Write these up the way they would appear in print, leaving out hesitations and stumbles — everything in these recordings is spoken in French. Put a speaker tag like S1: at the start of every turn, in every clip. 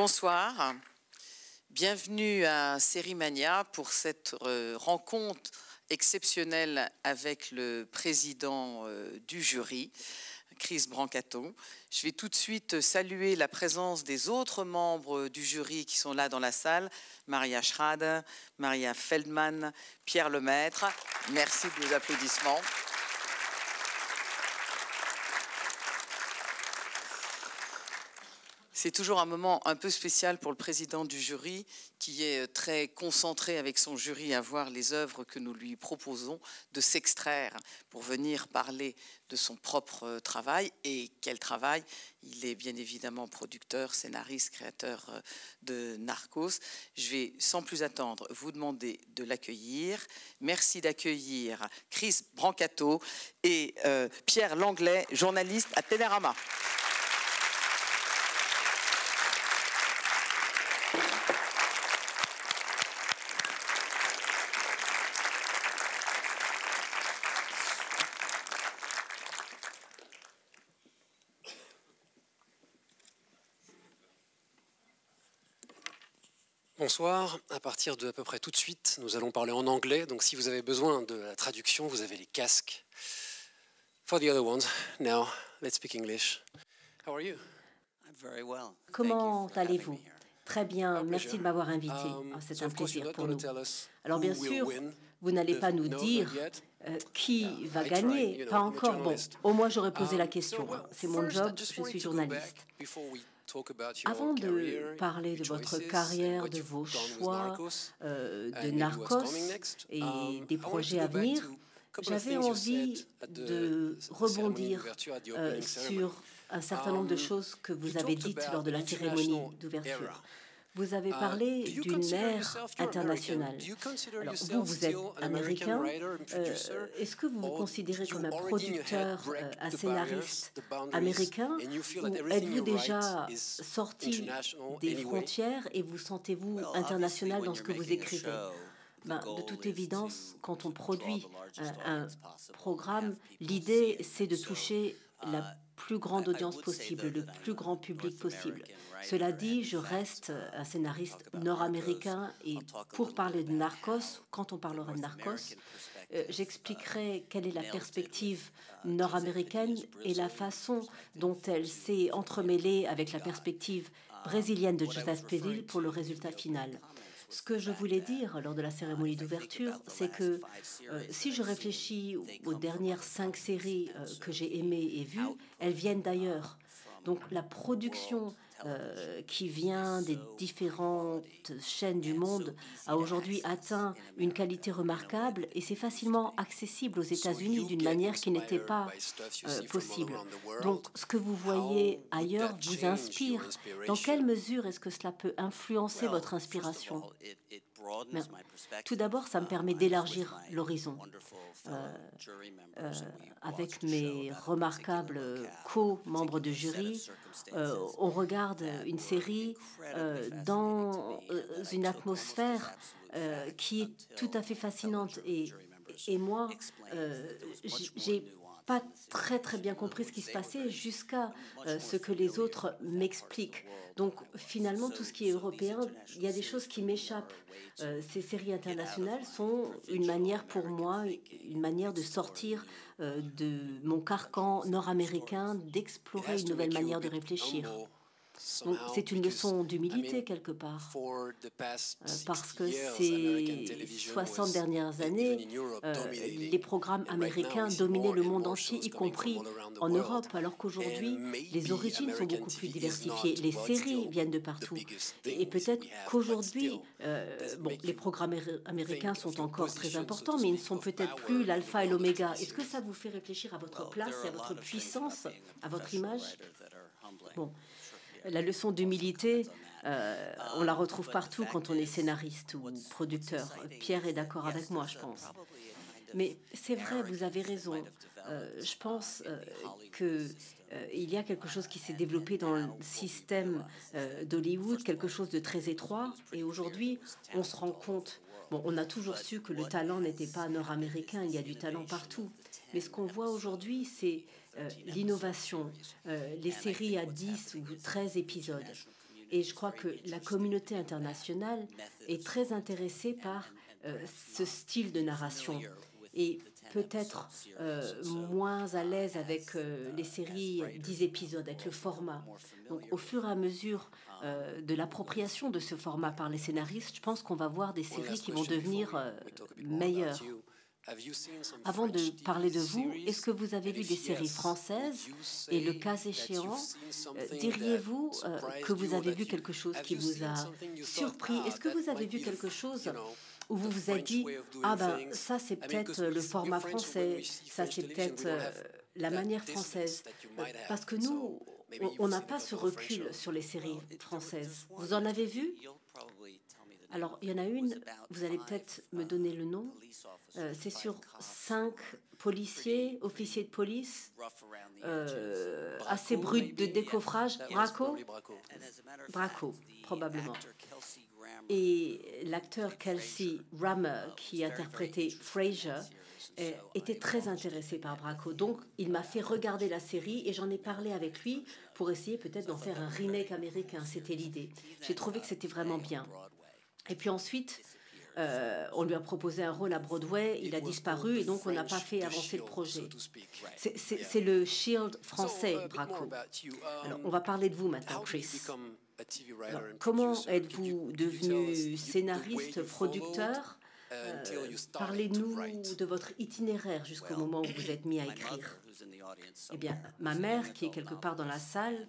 S1: Bonsoir, bienvenue à Sérimania pour cette rencontre exceptionnelle avec le président du jury, Chris Brancato. Je vais tout de suite saluer la présence des autres membres du jury qui sont là dans la salle, Maria Schrader, Maria Feldman, Pierre Lemaître. Merci de vos applaudissements. C'est toujours un moment un peu spécial pour le président du jury qui est très concentré avec son jury à voir les œuvres que nous lui proposons, de s'extraire pour venir parler de son propre travail. Et quel travail! Il est bien évidemment producteur, scénariste, créateur de Narcos. Je vais sans plus attendre vous demander de l'accueillir. Merci d'accueillir Chris Brancato et Pierre Langlais, journaliste à Télérama.
S2: Bonsoir, à partir de à peu près tout de suite, nous allons parler en anglais, donc si vous avez besoin de la traduction, vous avez les casques. For the other ones, now, let's speak English. How are you?
S3: I'm very well.
S4: Comment allez-vous? Très bien, merci de m'avoir invité. C'est un plaisir pour nous. Alors bien sûr, vous n'allez pas nous dire qui va gagner, pas encore. Bon, au moins j'aurais posé la question. C'est mon job, je suis journaliste. Avant de parler de votre carrière, de vos choix, de Narcos et des projets à venir, j'avais envie de rebondir sur un certain nombre de choses que vous avez dites lors de la cérémonie d'ouverture. Vous avez parlé d'une ère internationale. Alors, vous êtes américain. Est-ce que vous vous considérez comme un producteur, un scénariste américain, ou êtes-vous déjà sorti des frontières et vous sentez-vous international dans ce que vous écrivez? De toute évidence, quand on produit un programme, l'idée, c'est de toucher la plus grande audience possible, le plus grand public possible. Cela dit, je reste un scénariste nord-américain et pour parler de Narcos, quand on parlera de Narcos, j'expliquerai quelle est la perspective nord-américaine et la façon dont elle s'est entremêlée avec la perspective brésilienne de Joseph Pedil pour le résultat final. Ce que je voulais dire lors de la cérémonie d'ouverture, c'est que si je réfléchis aux dernières 5 séries que j'ai aimées et vues, elles viennent d'ailleurs. Donc la production qui vient des différentes chaînes du monde a aujourd'hui atteint une qualité remarquable et c'est facilement accessible aux États-Unis d'une manière qui n'était pas possible. Donc ce que vous voyez ailleurs vous inspire. Dans quelle mesure est-ce que cela peut influencer votre inspiration? Mais, tout d'abord, ça me permet d'élargir l'horizon. Avec mes remarquables co-membres de jury, on regarde une série dans une atmosphère qui est tout à fait fascinante. Et moi, j'ai pas très bien compris ce qui se passait jusqu'à ce que les autres m'expliquent. Donc finalement, tout ce qui est européen, il y a des choses qui m'échappent. Ces séries internationales sont une manière pour moi, une manière de sortir de mon carcan nord-américain, d'explorer une nouvelle manière de réfléchir. Donc c'est une leçon d'humilité quelque part, parce que ces 60 dernières années, les programmes américains dominaient le monde entier, y compris en Europe, alors qu'aujourd'hui, les origines sont beaucoup plus diversifiées, les séries viennent de partout. Et peut-être qu'aujourd'hui, les programmes américains sont encore très importants, mais ils ne sont peut-être plus l'alpha et l'oméga. Est-ce que ça vous fait réfléchir à votre place et à votre puissance, à votre image? Bon. La leçon d'humilité, on la retrouve partout quand on est scénariste ou producteur. Pierre est d'accord avec moi, je pense. Mais c'est vrai, vous avez raison. Je pense qu'il y a quelque chose qui s'est développé dans le système d'Hollywood, quelque chose de très étroit. Et aujourd'hui, on se rend compte, on a toujours su que le talent n'était pas nord-américain, il y a du talent partout. Mais ce qu'on voit aujourd'hui, c'est l'innovation, les séries à 10 ou 13 épisodes. Et je crois que la communauté internationale est très intéressée par ce style de narration et peut-être moins à l'aise avec les séries 10 épisodes, avec le format. Donc au fur et à mesure de l'appropriation de ce format par les scénaristes, je pense qu'on va voir des séries qui vont devenir meilleures. Avant de parler de vous, est-ce que vous avez vu des séries françaises? Et le cas échéant, diriez-vous que vous avez vu quelque chose qui vous a surpris? Est-ce que vous avez vu quelque chose où vous vous êtes dit « Ah ben, ça c'est peut-être le format français, ça c'est peut-être la manière française ». Parce que nous, on n'a pas ce recul sur les séries françaises. Vous en avez vu? Alors, il y en a une, vous allez peut-être me donner le nom. C'est sur 5 policiers, officiers de police, assez bruts de décoffrage. Braco, probablement. Et l'acteur Kelsey Grammer, qui interprétait Fraser, était très intéressé par Braco. Donc, il m'a fait regarder la série et j'en ai parlé avec lui pour essayer peut-être d'en faire un remake américain. C'était l'idée. J'ai trouvé que c'était vraiment bien. Et puis ensuite, on lui a proposé un rôle à Broadway, il a disparu et donc on n'a pas fait avancer le projet. C'est le Shield français, Braco. Alors, on va parler de vous maintenant, Chris. Alors, comment êtes-vous devenu scénariste, producteur? Parlez-nous de votre itinéraire jusqu'au moment où vous êtes mis à écrire. Eh bien, ma mère, qui est quelque part dans la salle,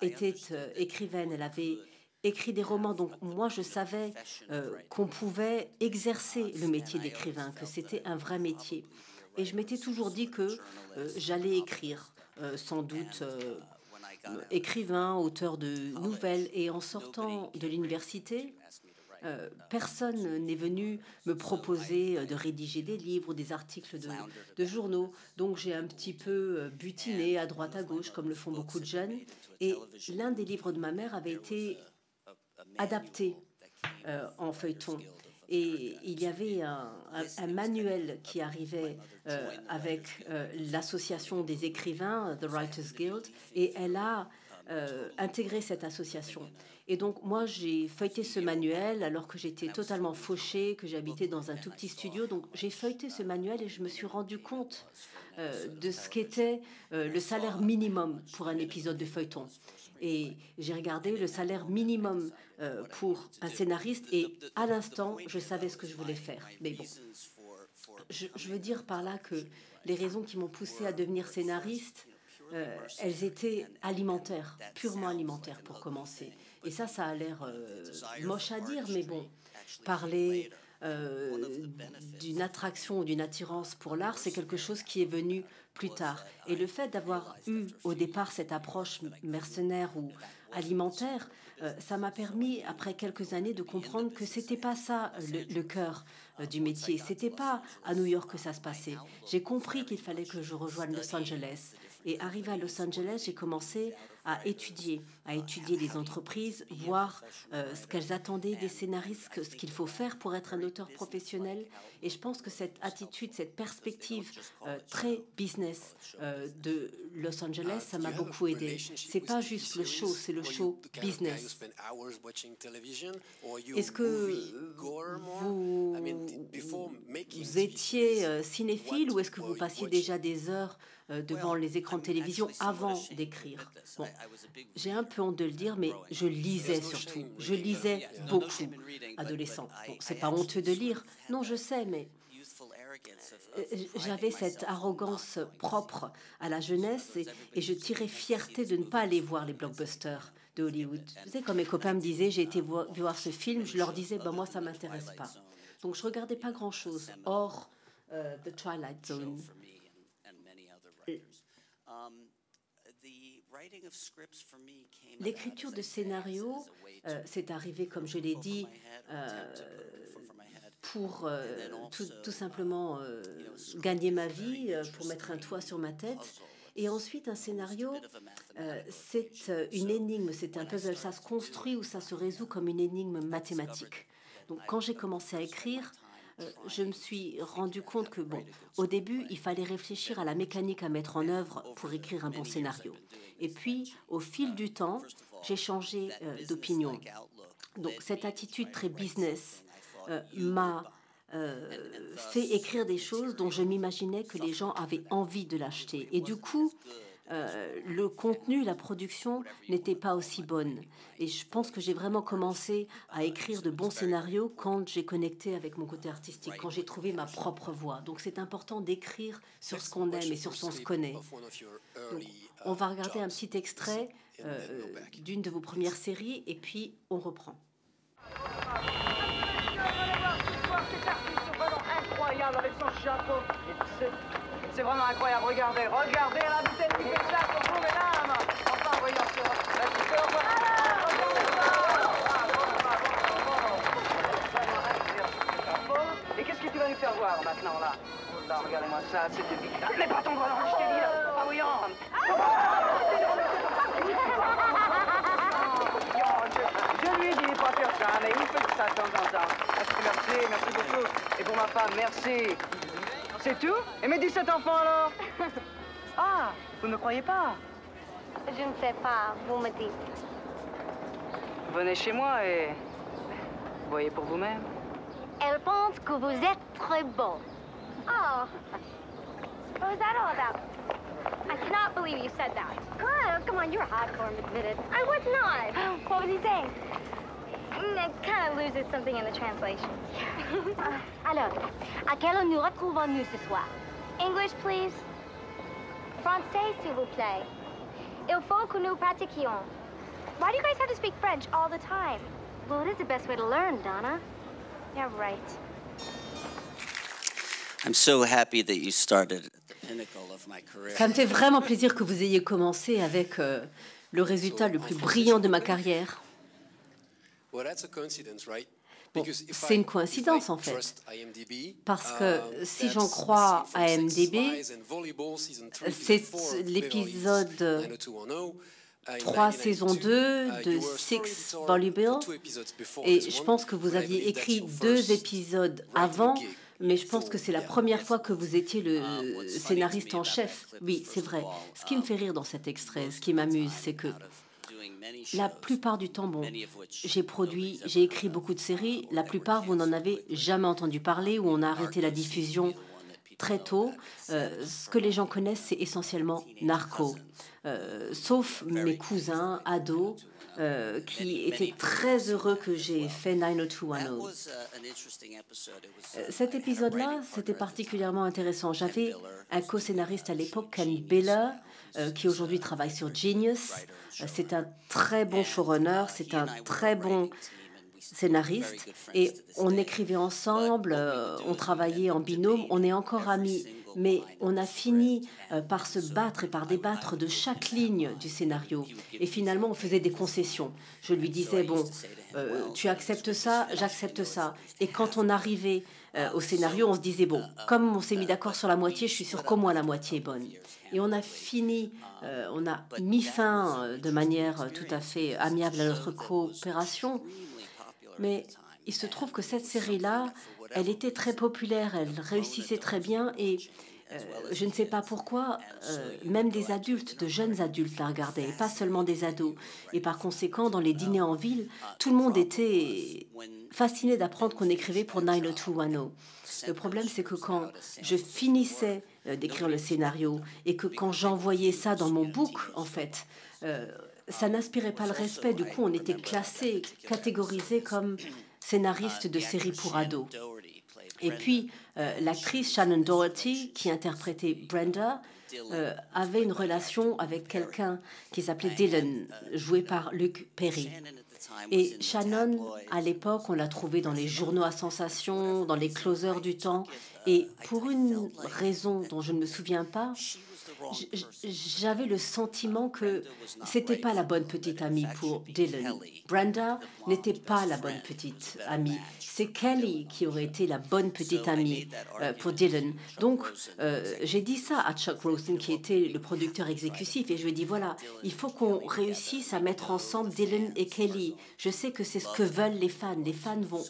S4: était écrivaine. Elle avait écrit des romans, donc moi je savais qu'on pouvait exercer le métier d'écrivain, que c'était un vrai métier. Et je m'étais toujours dit que j'allais écrire, sans doute écrivain, auteur de nouvelles. Et en sortant de l'université, personne n'est venu me proposer de rédiger des livres, des articles de journaux. Donc j'ai un petit peu butiné à droite à gauche, comme le font beaucoup de jeunes. Et l'un des livres de ma mère avait été adapté en feuilleton. Et il y avait un manuel qui arrivait avec l'association des écrivains, The Writers Guild, et elle a intégré cette association. Et donc, moi, j'ai feuilleté ce manuel alors que j'étais totalement fauchée, que j'habitais dans un tout petit studio. Donc, j'ai feuilleté ce manuel et je me suis rendu compte de ce qu'était le salaire minimum pour un épisode de feuilleton. Et j'ai regardé le salaire minimum pour un scénariste et à l'instant, je savais ce que je voulais faire. Mais bon, je veux dire par là que les raisons qui m'ont poussée à devenir scénariste, elles étaient alimentaires, purement alimentaires pour commencer. Et ça a l'air moche à dire, mais bon, parler d'une attraction ou d'une attirance pour l'art, c'est quelque chose qui est venu plus tard. Et le fait d'avoir eu au départ cette approche mercenaire ou alimentaire, ça m'a permis, après quelques années, de comprendre que c'était pas ça le cœur du métier. C'était pas à New York que ça se passait. J'ai compris qu'il fallait que je rejoigne Los Angeles. Et arrivé à Los Angeles, j'ai commencé à étudier les entreprises, voir ce qu'elles attendaient des scénaristes, ce qu'il faut faire pour être un auteur professionnel. Et je pense que cette attitude, cette perspective très business de Los Angeles, ça m'a beaucoup aidé. C'est pas juste le show, c'est le show business. Est-ce que vous étiez cinéphile ou est-ce que vous passiez déjà des heures devant les écrans de télévision avant d'écrire? Bon, j'ai un peu honte de le dire, mais je lisais surtout. Je lisais beaucoup, adolescent. Bon, c'est pas honteux de lire, non, je sais, mais j'avais cette arrogance propre à la jeunesse et je tirais fierté de ne pas aller voir les blockbusters de Hollywood. Vous savez, quand mes copains me disaient j'ai été voir ce film, je leur disais bah, moi ça m'intéresse pas. Donc je regardais pas grand-chose hors The Twilight Zone. L'écriture de scénarios, c'est arrivé, comme je l'ai dit, pour tout simplement gagner ma vie, pour mettre un toit sur ma tête. Et ensuite, un scénario, c'est une énigme, c'est un puzzle. Ça se construit ou ça se résout comme une énigme mathématique. Donc, quand j'ai commencé à écrire, je me suis rendu compte que, bon, au début, il fallait réfléchir à la mécanique à mettre en œuvre pour écrire un bon scénario. Et puis, au fil du temps, j'ai changé d'opinion. Donc cette attitude très business m'a fait écrire des choses dont je m'imaginais que les gens avaient envie de l'acheter. Et du coup, le contenu, la production n'était pas aussi bonne. Et je pense que j'ai vraiment commencé à écrire de bons scénarios quand j'ai connecté avec mon côté artistique, quand j'ai trouvé ma propre voix. Donc c'est important d'écrire sur ce qu'on aime et sur ce qu'on se connaît. Donc, on va regarder un petit extrait d'une de vos premières séries et puis on reprend.
S3: Incroyable avec son chapeau. C'est vraiment incroyable. Regardez, regardez la vitesse qui fait ça pour vous, mesdames. Enfin, voyons sur la petite. Et qu'est-ce que tu vas nous faire voir maintenant là? Oh là, regardez-moi ça, c'est de vite. Mais pas ton bras, je t'ai dit là. Ah oui, je lui ai dit de pas faire ça, mais il fait ça de temps en temps. Merci, merci beaucoup. Et pour ma femme, merci. C'est tout? Et mes 17 enfants alors? Ah, vous ne me croyez pas?
S5: Je ne sais pas, vous me dites.
S3: Venez chez moi et voyez pour vous-même.
S5: Elle pense que vous êtes très beau. Oh, what was that all about? I cannot believe you said that. Come on, you're hot for him, admit it. I was not. What was he saying? It kind of loses something in the translation. Alors, à quelle heure nous retrouvons-nous ce soir? English, please. Français, s'il vous plaît. Il faut que nous pratiquions. Why do you guys have to speak French all the time? Well, it is the best way to learn, Donna. Yeah, right.
S6: I'm so happy that you started at the pinnacle of my career.
S4: Ça me fait vraiment plaisir que vous ayez commencé avec le résultat le plus brillant de ma carrière. Bon, c'est une coïncidence en fait, parce que si j'en crois à IMDb, c'est l'épisode 3 saison 2 de Six Volleyball, et je pense que vous aviez écrit 2 épisodes avant, mais je pense que c'est la première fois que vous étiez le scénariste en chef. Oui, c'est vrai. Ce qui me fait rire dans cet extrait, ce qui m'amuse, c'est que la plupart du temps, bon, j'ai écrit beaucoup de séries. La plupart, vous n'en avez jamais entendu parler ou on a arrêté la diffusion très tôt. Ce que les gens connaissent, c'est essentiellement Narco. Sauf mes cousins, ados, qui étaient très heureux que j'ai fait 90210. Cet épisode-là, c'était particulièrement intéressant. J'avais un co-scénariste à l'époque, Ken Biller, qui aujourd'hui travaille sur Genius. C'est un très bon showrunner, c'est un très bon scénariste. Et on écrivait ensemble, on travaillait en binôme, on est encore amis. Mais on a fini par se battre et par débattre de chaque ligne du scénario. Et finalement, on faisait des concessions. Je lui disais, bon, tu acceptes ça, j'accepte ça. Et quand on arrivait au scénario, on se disait, bon, comme on s'est mis d'accord sur la moitié, je suis sûre qu'au moins la moitié est bonne. Et on a fini, on a mis fin de manière tout à fait amiable à notre coopération. Mais il se trouve que cette série-là, elle était très populaire, elle réussissait très bien et je ne sais pas pourquoi, même des adultes, de jeunes adultes la regardaient, pas seulement des ados. Et par conséquent, dans les dîners en ville, tout le monde était fasciné d'apprendre qu'on écrivait pour 90210. Le problème, c'est que quand je finissais d'écrire le scénario et que quand j'envoyais ça dans mon book, en fait, ça n'inspirait pas le respect. Du coup, on était classés, catégorisés comme scénaristes de séries pour ados. Et puis, l'actrice Shannon Doherty, qui interprétait Brenda, avait une relation avec quelqu'un qui s'appelait Dylan, joué par Luke Perry. Et Shannon, à l'époque, on l'a trouvée dans les journaux à sensation, dans les closers du temps. Et pour une raison dont je ne me souviens pas, j'avais le sentiment que c'était pas la bonne petite amie pour Dylan. Brenda n'était pas la bonne petite amie. C'est Kelly qui aurait été la bonne petite amie pour Dylan. Donc, j'ai dit ça à Chuck Rosen, qui était le producteur exécutif, et je lui ai dit, voilà, il faut qu'on réussisse à mettre ensemble Dylan et Kelly. Je sais que c'est ce que veulent les fans. Les fans vont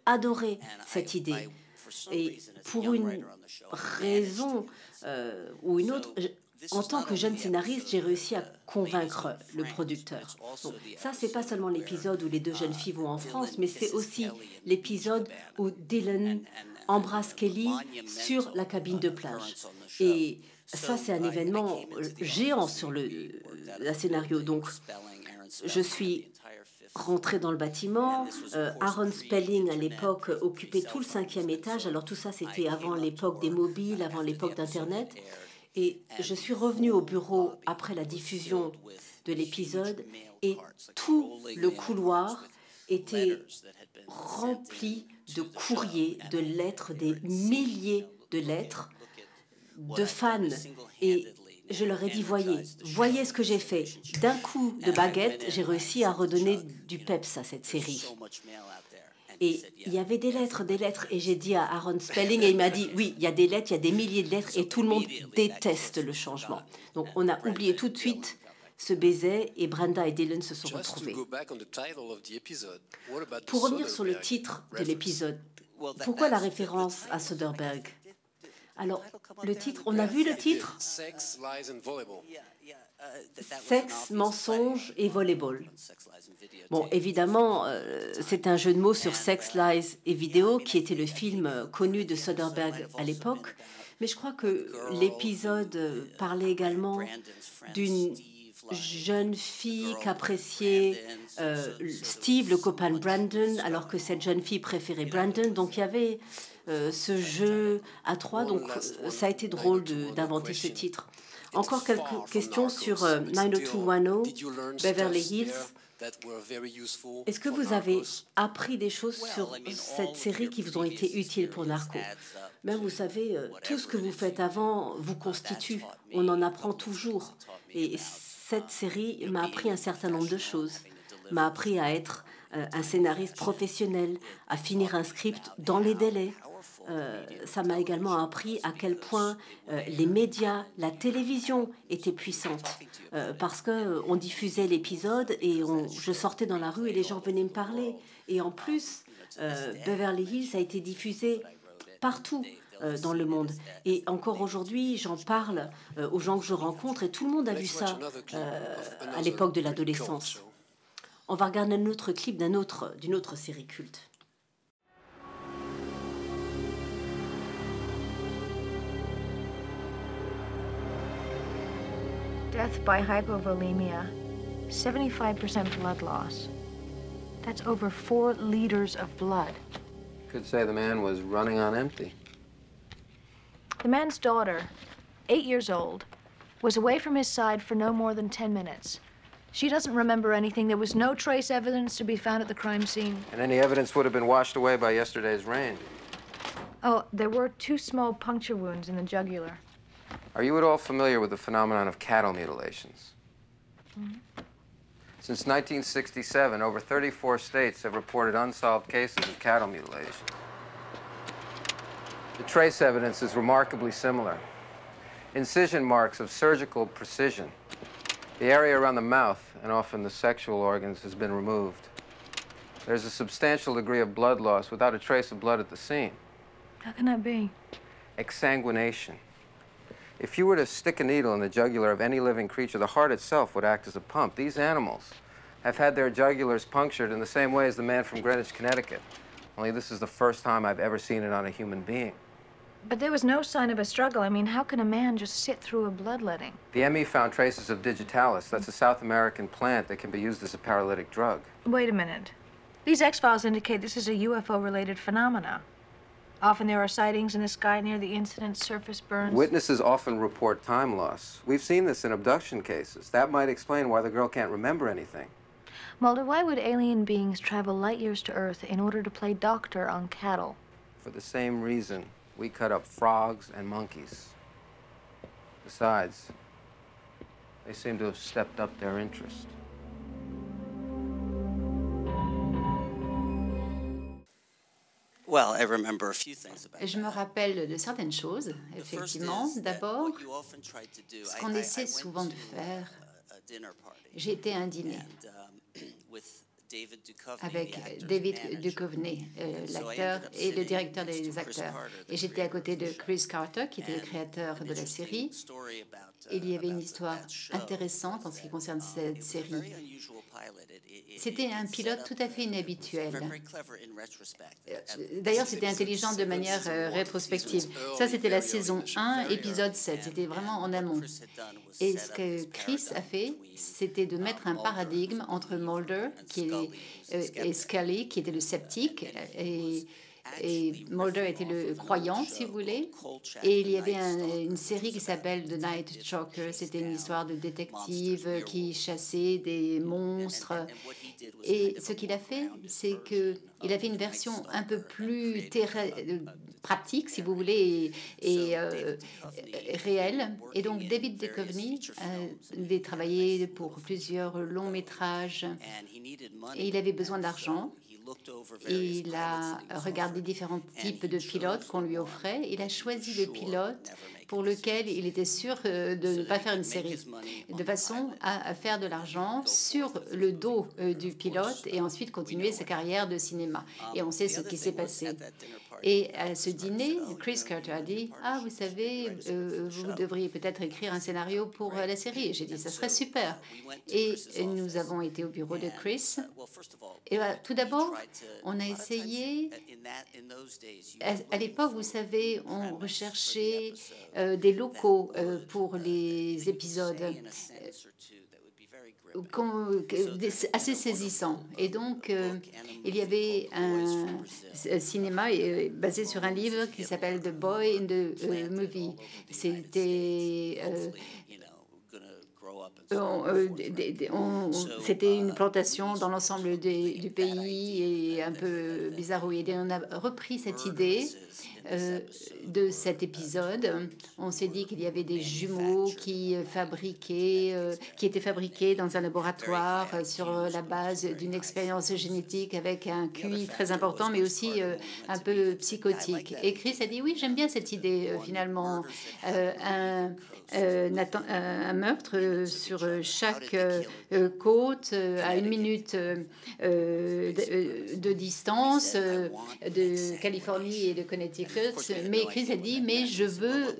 S4: adorer cette idée. Et pour une raison ou une autre, en tant que jeune scénariste, j'ai réussi à convaincre le producteur. Donc, ça, c'est pas seulement l'épisode où les deux jeunes filles vont en France, mais c'est aussi l'épisode où Dylan embrasse Kelly sur la cabine de plage. Et ça, c'est un événement géant sur la scénario. Donc, je suis rentrée dans le bâtiment. Aaron Spelling, à l'époque, occupait tout le 5e étage. Alors, tout ça, c'était avant l'époque des mobiles, avant l'époque d'Internet. Et je suis revenue au bureau après la diffusion de l'épisode et tout le couloir était rempli de courriers, de lettres, des milliers de lettres de fans. Et je leur ai dit, voyez ce que j'ai fait. D'un coup de baguette, j'ai réussi à redonner du peps à cette série. Et il y avait des lettres, et j'ai dit à Aaron Spelling, et il m'a dit, oui, il y a des lettres, il y a des milliers de lettres, et tout le monde déteste le changement. Donc on a oublié tout de suite ce baiser, et Brenda et Dylan se sont retrouvés. Pour revenir sur le titre de l'épisode, pourquoi la référence à Soderbergh? Alors, le titre, on a vu le titre? Sexe, mensonge et volleyball. Bon, évidemment, c'est un jeu de mots sur Sex, Lies et Vidéo, qui était le film connu de Soderbergh à l'époque. Mais je crois que l'épisode parlait également d'une jeune fille qu'appréciait Steve, le copain de Brandon, alors que cette jeune fille préférait Brandon. Donc il y avait ce jeu à trois, donc ça a été drôle d'inventer ce titre. Encore quelques questions sur 90210, Beverly Hills. Est-ce que vous avez appris des choses sur cette série qui vous ont été utiles pour Narco? Même, vous savez, tout ce que vous faites avant vous constitue. On en apprend toujours. Et cette série m'a appris un certain nombre de choses. M'a appris à être un scénariste professionnel, à finir un script dans les délais. Ça m'a également appris à quel point les médias, la télévision étaient puissantes parce qu'on diffusait l'épisode et je sortais dans la rue et les gens venaient me parler. Et en plus, Beverly Hills a été diffusé partout dans le monde. Et encore aujourd'hui, j'en parle aux gens que je rencontre et tout le monde a vu ça à l'époque de l'adolescence. On va regarder un autre clip d'une autre série culte.
S7: Death by hypovolemia, 75% blood loss. That's over 4 liters of blood.
S8: Could say the man was running on empty.
S7: The man's daughter, 8 years old, was away from his side for no more than 10 minutes. She doesn't remember anything. There was no trace evidence to be found at the crime scene.
S8: And any evidence would have been washed away by yesterday's rain.
S7: Oh, there were 2 small puncture wounds in the jugular.
S8: Are you at all familiar with the phenomenon of cattle mutilations? Mm-hmm. Since 1967, over 34 states have reported unsolved cases of cattle mutilation. The trace evidence is remarkably similar. Incision marks of surgical precision. The area around the mouth, and often the sexual organs, has been removed. There's a substantial degree of blood loss without a trace of blood at the scene.
S7: How can that be?
S8: Exsanguination. If you were to stick a needle in the jugular of any living creature, the heart itself would act as a pump. These animals have had their jugulars punctured in the same way as the man from Greenwich, Connecticut. Only this is the first time I've ever seen it on a human being.
S7: But there was no sign of a struggle. I mean, how can a man just sit through a bloodletting?
S8: The ME found traces of digitalis. That's a South American plant that can be used as a paralytic drug.
S7: Wait a minute. These X-Files indicate this is a UFO-related phenomena. Often there are sightings in the sky near the incident, surface burns.
S8: Witnesses often report time loss. We've seen this in abduction cases. That might explain why the girl can't remember anything.
S7: Mulder, why would alien beings travel light years to Earth in order to play doctor on cattle?
S8: For the same reason we cut up frogs and monkeys. Besides, they seem to have stepped up their interest.
S9: Je me rappelle de certaines choses, effectivement. D'abord, ce qu'on essaie souvent de faire, j'ai été à un dîner avec David Duchovny, l'acteur et le directeur des acteurs. Et j'étais à côté de Chris Carter, qui était le créateur de la série. il y avait une histoire intéressante en ce qui concerne cette série. C'était un pilote tout à fait inhabituel. D'ailleurs, c'était intelligent de manière rétrospective. Ça, c'était la saison 1, épisode 7. C'était vraiment en amont. Et ce que Chris a fait, c'était de mettre un paradigme entre Mulder et Scully, qui était le sceptique, et Mulder était le croyant, si vous voulez. Et il y avait une série qui s'appelle The Night Stalker. C'était une histoire de détective qui chassait des monstres. Et ce qu'il a fait, c'est qu'il a fait une version un peu plus pratique, si vous voulez, et réelle. Et donc, David Duchovny avait travaillé pour plusieurs longs métrages et il avait besoin d'argent. Il a regardé différents types de pilotes qu'on lui offrait. Il a choisi le pilote pour lequel il était sûr de ne pas faire une série, de façon à faire de l'argent sur le dos du pilote et ensuite continuer sa carrière de cinéma. Et on sait ce qui s'est passé. Et à ce dîner, Chris Carter a dit « Ah, vous savez, vous devriez peut-être écrire un scénario pour la série. » Et j'ai dit « Ça serait super. » Et nous avons été au bureau de Chris. Et voilà, tout d'abord, on a essayé... À l'époque, vous savez, on recherchait des locaux pour les épisodes. Assez saisissant. Et donc, il y avait un cinéma basé sur un livre qui s'appelle The Boy in the Movie. C'était une plantation dans l'ensemble du pays et un peu bizarroïde. Et on a repris cette idée de cet épisode. On s'est dit qu'il y avait des jumeaux qui étaient fabriqués dans un laboratoire sur la base d'une expérience génétique avec un QI très important, mais aussi un peu psychotique. Et Chris a dit oui, j'aime bien cette idée finalement. Un meurtre sur chaque côte à 1 minute de distance de Californie et de Connecticut. Mais Chris a dit, mais je veux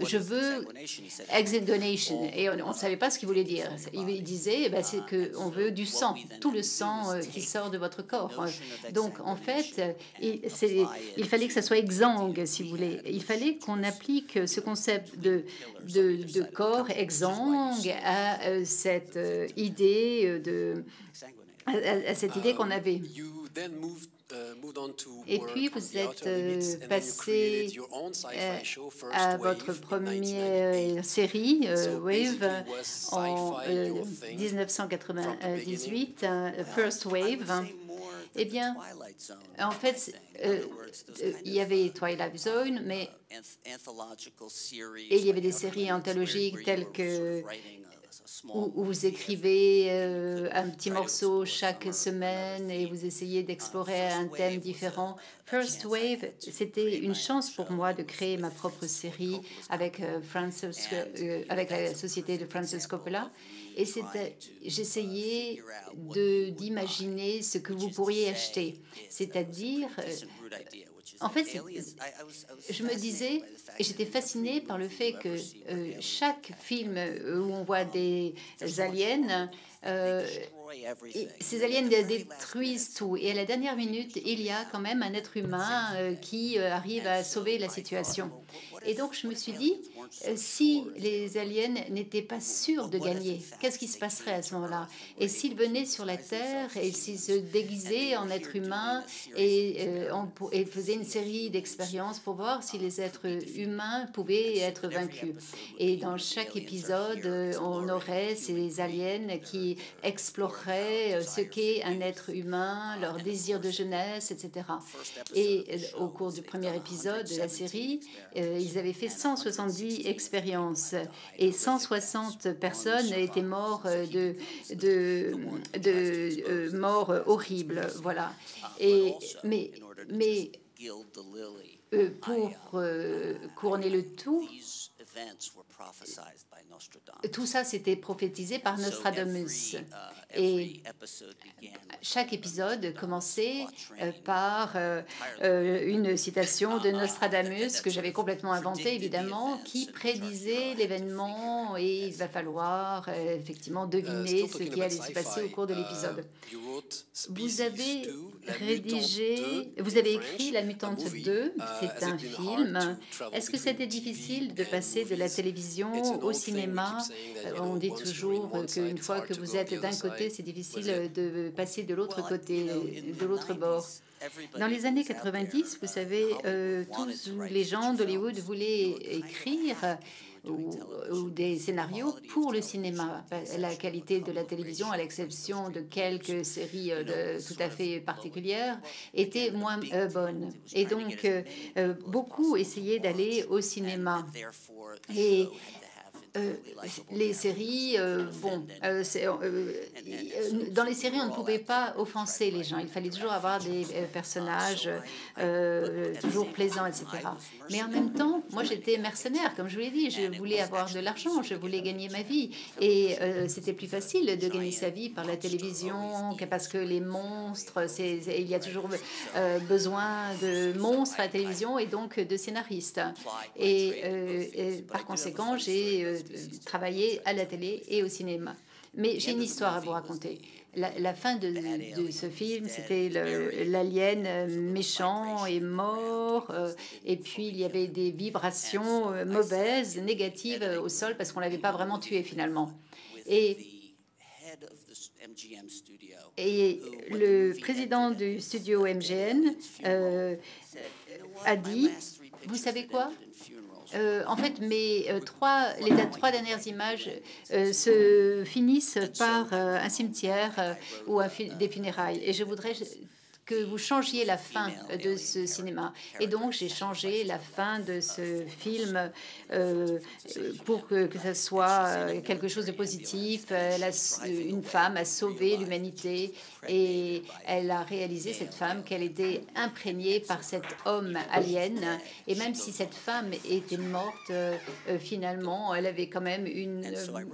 S9: exit donation. Et on ne savait pas ce qu'il voulait dire. Il disait, c'est qu'on veut du sang, tout le sang qui sort de votre corps. Donc, en fait, il fallait que ça soit exsangue, si vous voulez. Il fallait qu'on applique ce concept de corps exsangue à cette idée à cette idée qu'on avait. Et puis vous êtes passé à votre première série, Wave, en 1998, First Wave. Eh bien, en fait, il y avait Twilight Zone, mais il y avait des séries anthologiques telles que où vous écrivez un petit morceau chaque semaine et vous essayez d'explorer un thème différent. First Wave, c'était une chance pour moi de créer ma propre série avec la société de Francis Coppola. Et j'essayais d'imaginer ce que vous pourriez acheter. C'est-à-dire, en fait, je me disais, et j'étais fascinée par le fait que chaque film où on voit des aliens, ces aliens détruisent tout. Et à la dernière minute, il y a quand même un être humain qui arrive à sauver la situation. Et donc, je me suis dit, si les aliens n'étaient pas sûrs de gagner, qu'est-ce qui se passerait à ce moment-là? Et s'ils venaient sur la Terre et s'ils se déguisaient en être humain et faisaient une série d'expériences pour voir si les êtres humains pouvaient être vaincus. Et dans chaque épisode, on aurait ces aliens qui exploreraient ce qu'est un être humain, leur désir de jeunesse, etc. Et au cours du premier épisode de la série, ils avaient fait 170 expériences et 160 personnes étaient mortes de morts horribles. Voilà. Mais pour couronner le tout, Tout ça, c'était prophétisé par Nostradamus. Et chaque épisode commençait par une citation de Nostradamus, que j'avais complètement inventée, évidemment, qui prédisait l'événement, et il va falloir effectivement deviner ce qui allait se passer au cours de l'épisode. Vous avez écrit La Mutante 2, c'est un film. Est-ce que c'était difficile de passer de la télévision au cinéma? On dit toujours qu'une fois que vous êtes d'un côté, c'est difficile de passer de l'autre côté, de l'autre bord. Dans les années 90, vous savez, tous les gens d'Hollywood voulaient écrire ou des scénarios pour le cinéma. La qualité de la télévision, à l'exception de quelques séries tout à fait particulières, était moins bonne. Et donc, beaucoup essayaient d'aller au cinéma. Et les séries, dans les séries, on ne pouvait pas offenser les gens. Il fallait toujours avoir des personnages toujours plaisants, etc. Mais en même temps, moi, j'étais mercenaire, comme je vous l'ai dit. Je voulais avoir de l'argent, je voulais gagner ma vie. Et c'était plus facile de gagner sa vie par la télévision, parce que les monstres, il y a toujours besoin de monstres à la télévision et donc de scénaristes. Et par conséquent, j'ai travaillé à la télé et au cinéma. Mais j'ai une histoire à vous raconter. La fin de ce film, c'était l'alien méchant et mort, et puis il y avait des vibrations mauvaises, négatives au sol, parce qu'on ne l'avait pas vraiment tué finalement. Et le président du studio MGM a dit, vous savez quoi? En fait, les trois dernières images se finissent par un cimetière ou des funérailles. Et je voudrais que vous changiez la fin de ce cinéma. Et donc, j'ai changé la fin de ce film pour que ça soit quelque chose de positif. Une femme a sauvé l'humanité et elle a réalisé, cette femme, qu'elle était imprégnée par cet homme alien. Et même si cette femme était morte, finalement, elle avait quand même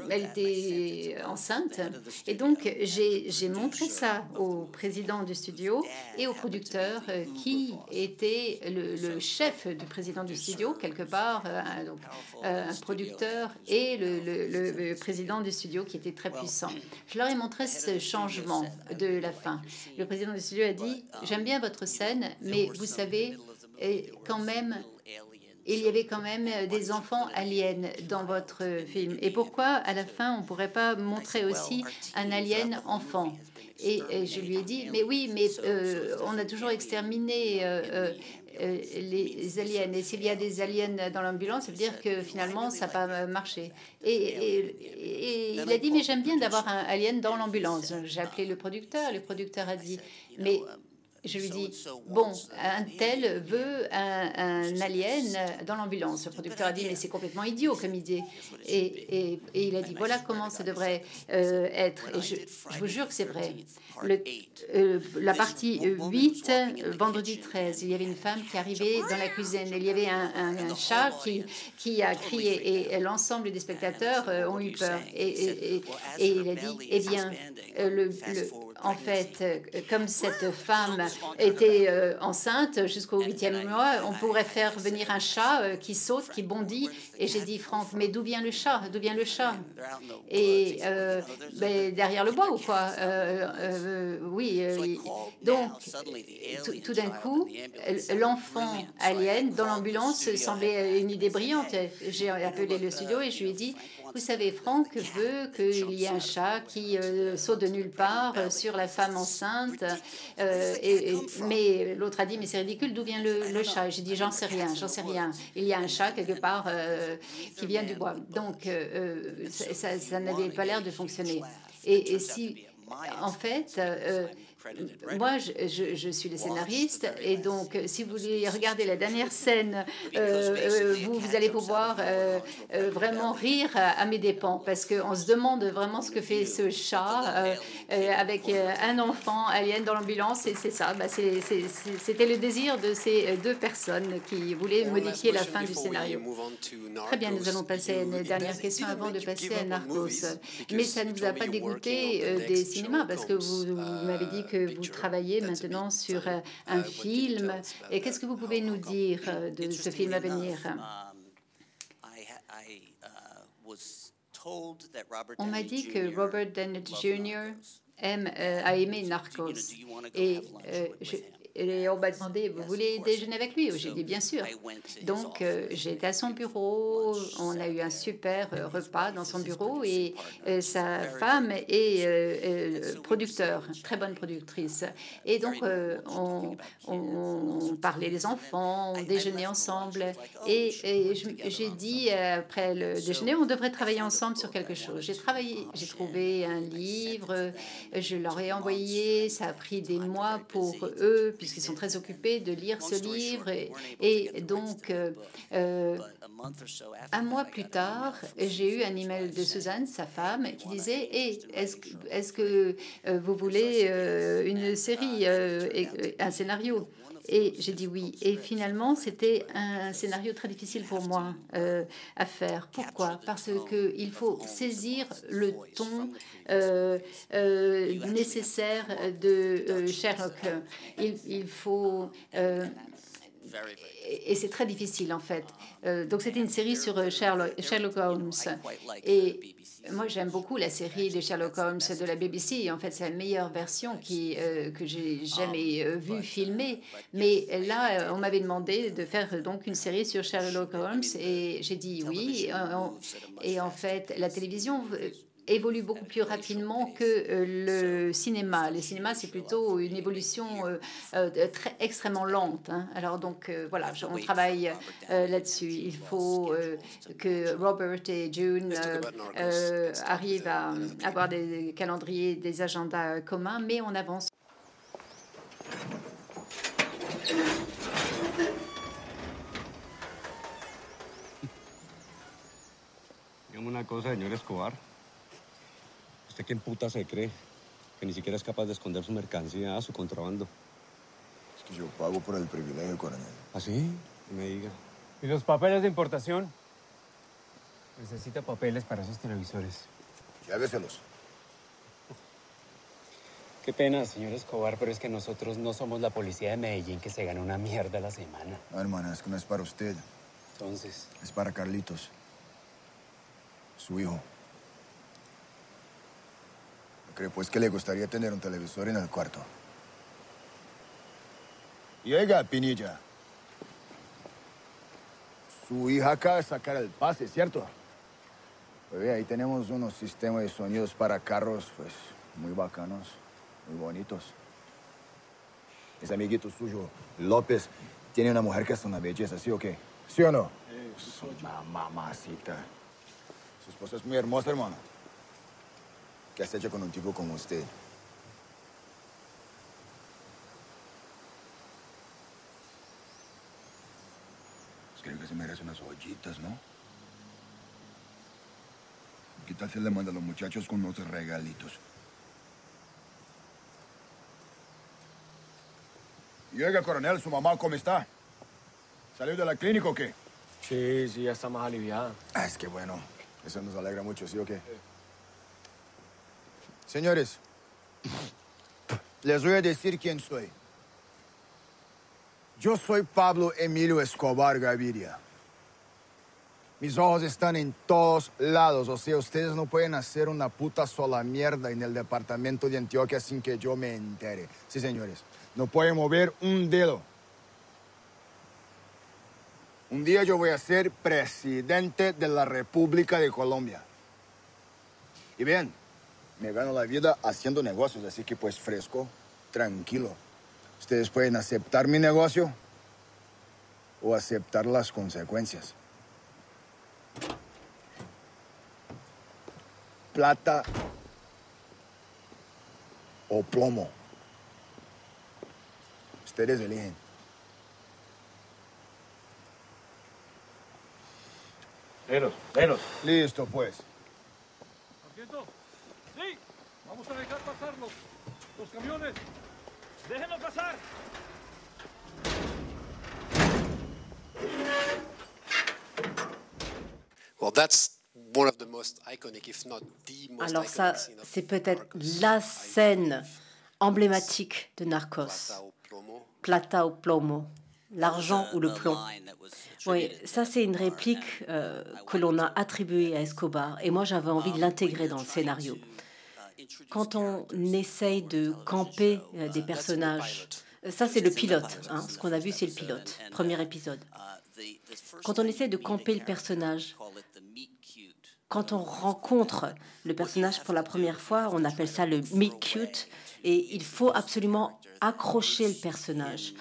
S9: elle était enceinte. Et donc, j'ai montré ça au président du studio et au producteur qui était le chef du président du studio, quelque part, un producteur et le président du studio qui était très puissant. Je leur ai montré ce changement de la fin. Le président du studio a dit « J'aime bien votre scène, mais vous savez, quand même, il y avait quand même des enfants aliens dans votre film. Et pourquoi, à la fin, on ne pourrait pas montrer aussi un alien enfant ?» Et je lui ai dit, mais oui, mais on a toujours exterminé les aliens. Et s'il y a des aliens dans l'ambulance, ça veut dire que finalement, ça n'a pas marché. Et il a dit, mais j'aime bien d'avoir un alien dans l'ambulance. J'ai appelé le producteur a dit, mais... Je lui dis, bon, un tel veut un alien dans l'ambulance. Le producteur a dit, mais c'est complètement idiot comme idée. Et il a dit, voilà comment ça devrait être. Et je vous jure que c'est vrai. La partie 8, vendredi 13, il y avait une femme qui arrivait dans la cuisine. Il y avait un chat qui a crié et l'ensemble des spectateurs ont eu peur. Et il a dit, eh bien, en fait, comme cette femme était enceinte jusqu'au 8e mois, on pourrait faire venir un chat qui saute, qui bondit. Et j'ai dit, Franck, mais d'où vient le chat? D'où vient le chat? Et derrière le bois ou quoi? Oui. Donc, tout d'un coup, l'enfant alien dans l'ambulance semblait une idée brillante. J'ai appelé le studio et je lui ai dit, vous savez, Franck veut qu'il y ait un chat qui saute de nulle part sur la femme enceinte. Mais l'autre a dit, mais c'est ridicule, d'où vient le chat? Et j'ai dit, j'en sais rien. Il y a un chat quelque part qui vient du bois. Donc, ça n'avait pas l'air de fonctionner. Et si, en fait, moi, je suis le scénariste, et donc, si vous voulez regarder la dernière scène, vous allez pouvoir vraiment rire à mes dépens, parce qu'on se demande vraiment ce que fait ce chat avec un enfant alien dans l'ambulance, et c'est ça. C'était le désir de ces deux personnes qui voulaient modifier la fin du scénario. Très bien, nous allons passer à une dernière question avant de passer à Narcos. Mais ça ne vous a pas dégoûté des cinémas, parce que vous m'avez dit que vous travaillez maintenant sur un film. Et qu'est-ce que vous pouvez nous dire de ce film à venir? On m'a dit que Robert Downey Jr. a aimé Narcos. Et on m'a demandé, vous voulez déjeuner avec lui? J'ai dit, bien sûr. Donc, j'ai été à son bureau, on a eu un super repas dans son bureau, et sa femme est producteur, très bonne productrice. Et donc, on parlait des enfants, on déjeunait ensemble, et j'ai dit, après le déjeuner, on devrait travailler ensemble sur quelque chose. J'ai trouvé un livre, je leur ai envoyé, ça a pris des mois pour eux, puisqu'ils sont très occupés de lire ce livre. Et donc, un mois plus tard, j'ai eu un email de Suzanne, sa femme, qui disait hey, est-ce que vous voulez une série, un scénario? Et j'ai dit oui. Et finalement, c'était un scénario très difficile pour moi à faire. Pourquoi? Parce qu'il faut saisir le ton nécessaire de Sherlock. Il faut... et c'est très difficile, en fait. Donc, c'était une série sur Sherlock Holmes. Et moi, j'aime beaucoup la série de Sherlock Holmes de la BBC. En fait, c'est la meilleure version que j'ai jamais vue filmée. Mais là, on m'avait demandé de faire donc une série sur Sherlock Holmes, et j'ai dit oui. Et en fait, la télévision évolue beaucoup plus rapidement que le cinéma. Le cinéma, c'est plutôt une évolution extrêmement lente. Hein. Alors donc, voilà, on travaille là-dessus. Il faut que Robert et June arrivent à avoir des calendriers, des agendas communs, mais on avance.
S10: Dígame una cosa, señor Escobar. ¿Usted quién puta se cree? Que ni siquiera es capaz de esconder su mercancía, su contrabando.
S11: Es que yo pago por el privilegio, coronel.
S10: ¿Ah, sí? No me diga.
S12: ¿Y los papeles de importación? Necesita papeles para esos televisores.
S11: Lléveselos.
S12: Qué pena, señor Escobar, pero es que nosotros no somos la policía de Medellín que se gana una mierda a la semana.
S11: No, hermana, es que no es para usted.
S12: Entonces...
S11: Es para Carlitos. Su hijo. ¿Cree pues que le gustaría tener un televisor en el cuarto? Y oiga, Pinilla. Su hija acaba de sacar el pase, ¿cierto? Pues ve, ahí tenemos unos sistemas de sonidos para carros, pues, muy bacanos, muy bonitos. Ese amiguito suyo, López, tiene una mujer que es una belleza, ¿sí o qué? ¿Sí o no? Es una mamacita. Su esposa es muy hermosa, hermano. ¿Qué has hecho con un tipo como usted? Pues creo que se merece unas ollitas, ¿no? ¿Qué tal si le manda a los muchachos con unos regalitos? Y oiga, coronel, ¿su mamá cómo está? ¿Salió de la clínica o qué?
S12: Sí, ya está más aliviada.
S11: Ah, es que bueno. Eso nos alegra mucho, ¿sí o qué? Sí. Señores, les voy a decir quién soy. Yo soy Pablo Emilio Escobar Gaviria. Mis ojos están en todos lados. O sea, ustedes no pueden hacer una puta sola mierda en el departamento de Antioquia sin que yo me entere. Sí, señores. No pueden mover un dedo. Un día yo voy a ser presidente de la República de Colombia. Y bien, me gano la vida haciendo negocios, así que pues fresco, tranquilo. Ustedes pueden aceptar mi negocio o aceptar las consecuencias. Plata o plomo. Ustedes eligen. Venos. Listo, pues.
S10: ¿Sargento? Sí. Vamos a dejar pasarlos. Los camiones. Déjenlos pasar.
S2: Well, that's one of the most iconic, if not the most
S4: Alors ça,
S2: iconic scene of
S4: c'est peut-être
S2: Narcos.
S4: la scène emblématique de Narcos. Plata o plomo, l'argent ou le plomb. Oui, ça c'est une réplique que l'on a attribuée à Escobar et moi j'avais envie de l'intégrer dans le scénario. Quand on essaye de camper des personnages, ça c'est le pilote, hein, ce qu'on a vu c'est le pilote, premier épisode. Quand on essaie de camper le personnage, quand on rencontre le personnage pour la première fois, on appelle ça le meet cute et il faut absolument accrocher le personnage.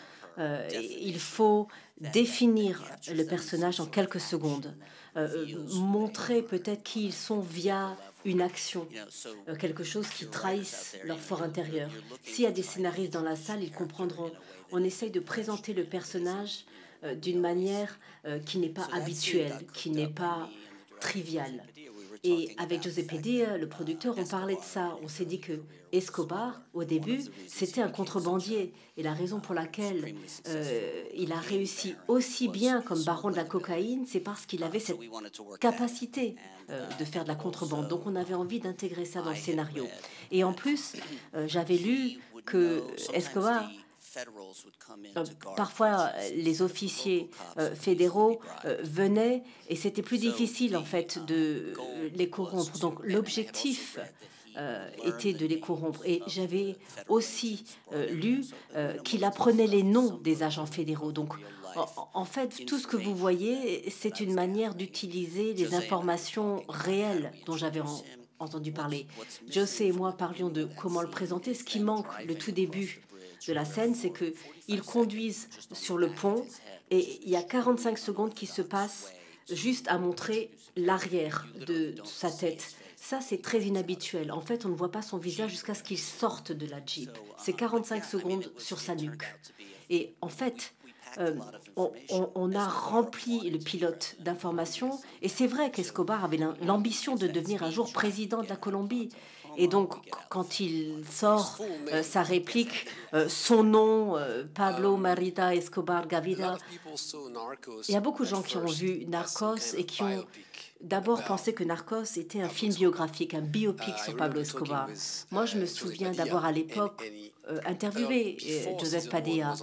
S4: Il faut définir le personnage en quelques secondes, montrer peut-être qui ils sont via une action, quelque chose qui trahisse leur fort intérieur. S'il y a des scénaristes dans la salle, ils comprendront. On essaye de présenter le personnage d'une manière qui n'est pas habituelle, qui n'est pas triviale. Et avec Giuseppe Dia, le producteur, on parlait de ça. On s'est dit que Escobar, au début, c'était un contrebandier. Et la raison pour laquelle il a réussi aussi bien comme baron de la cocaïne, c'est parce qu'il avait cette capacité de faire de la contrebande. Donc on avait envie d'intégrer ça dans le scénario. Et en plus, j'avais lu que Escobar... Parfois, les officiers fédéraux venaient et c'était plus difficile en fait de les corrompre. Donc l'objectif était de les corrompre. Et j'avais aussi lu qu'il apprenait les noms des agents fédéraux. Donc en fait, tout ce que vous voyez, c'est une manière d'utiliser les informations réelles dont j'avais entendu parler. José et moi parlions de comment le présenter. Ce qui manque, le tout début de la scène, c'est qu'ils conduisent sur le pont et il y a 45 secondes qui se passent juste à montrer l'arrière de sa tête. Ça, c'est très inhabituel. En fait, on ne voit pas son visage jusqu'à ce qu'il sorte de la Jeep. C'est 45 secondes sur sa nuque. Et en fait, on a rempli le pilote d'informations et c'est vrai qu'Escobar avait l'ambition de devenir un jour président de la Colombie. Et donc, quand il sort sa réplique, son nom, Pablo Marita Escobar Gaviria, il y a beaucoup de gens qui ont vu Narcos et qui ont d'abord pensé que Narcos était un film biographique, un biopic sur Pablo Escobar. Moi, je me souviens d'avoir à l'époque interviewé Joseph Padilla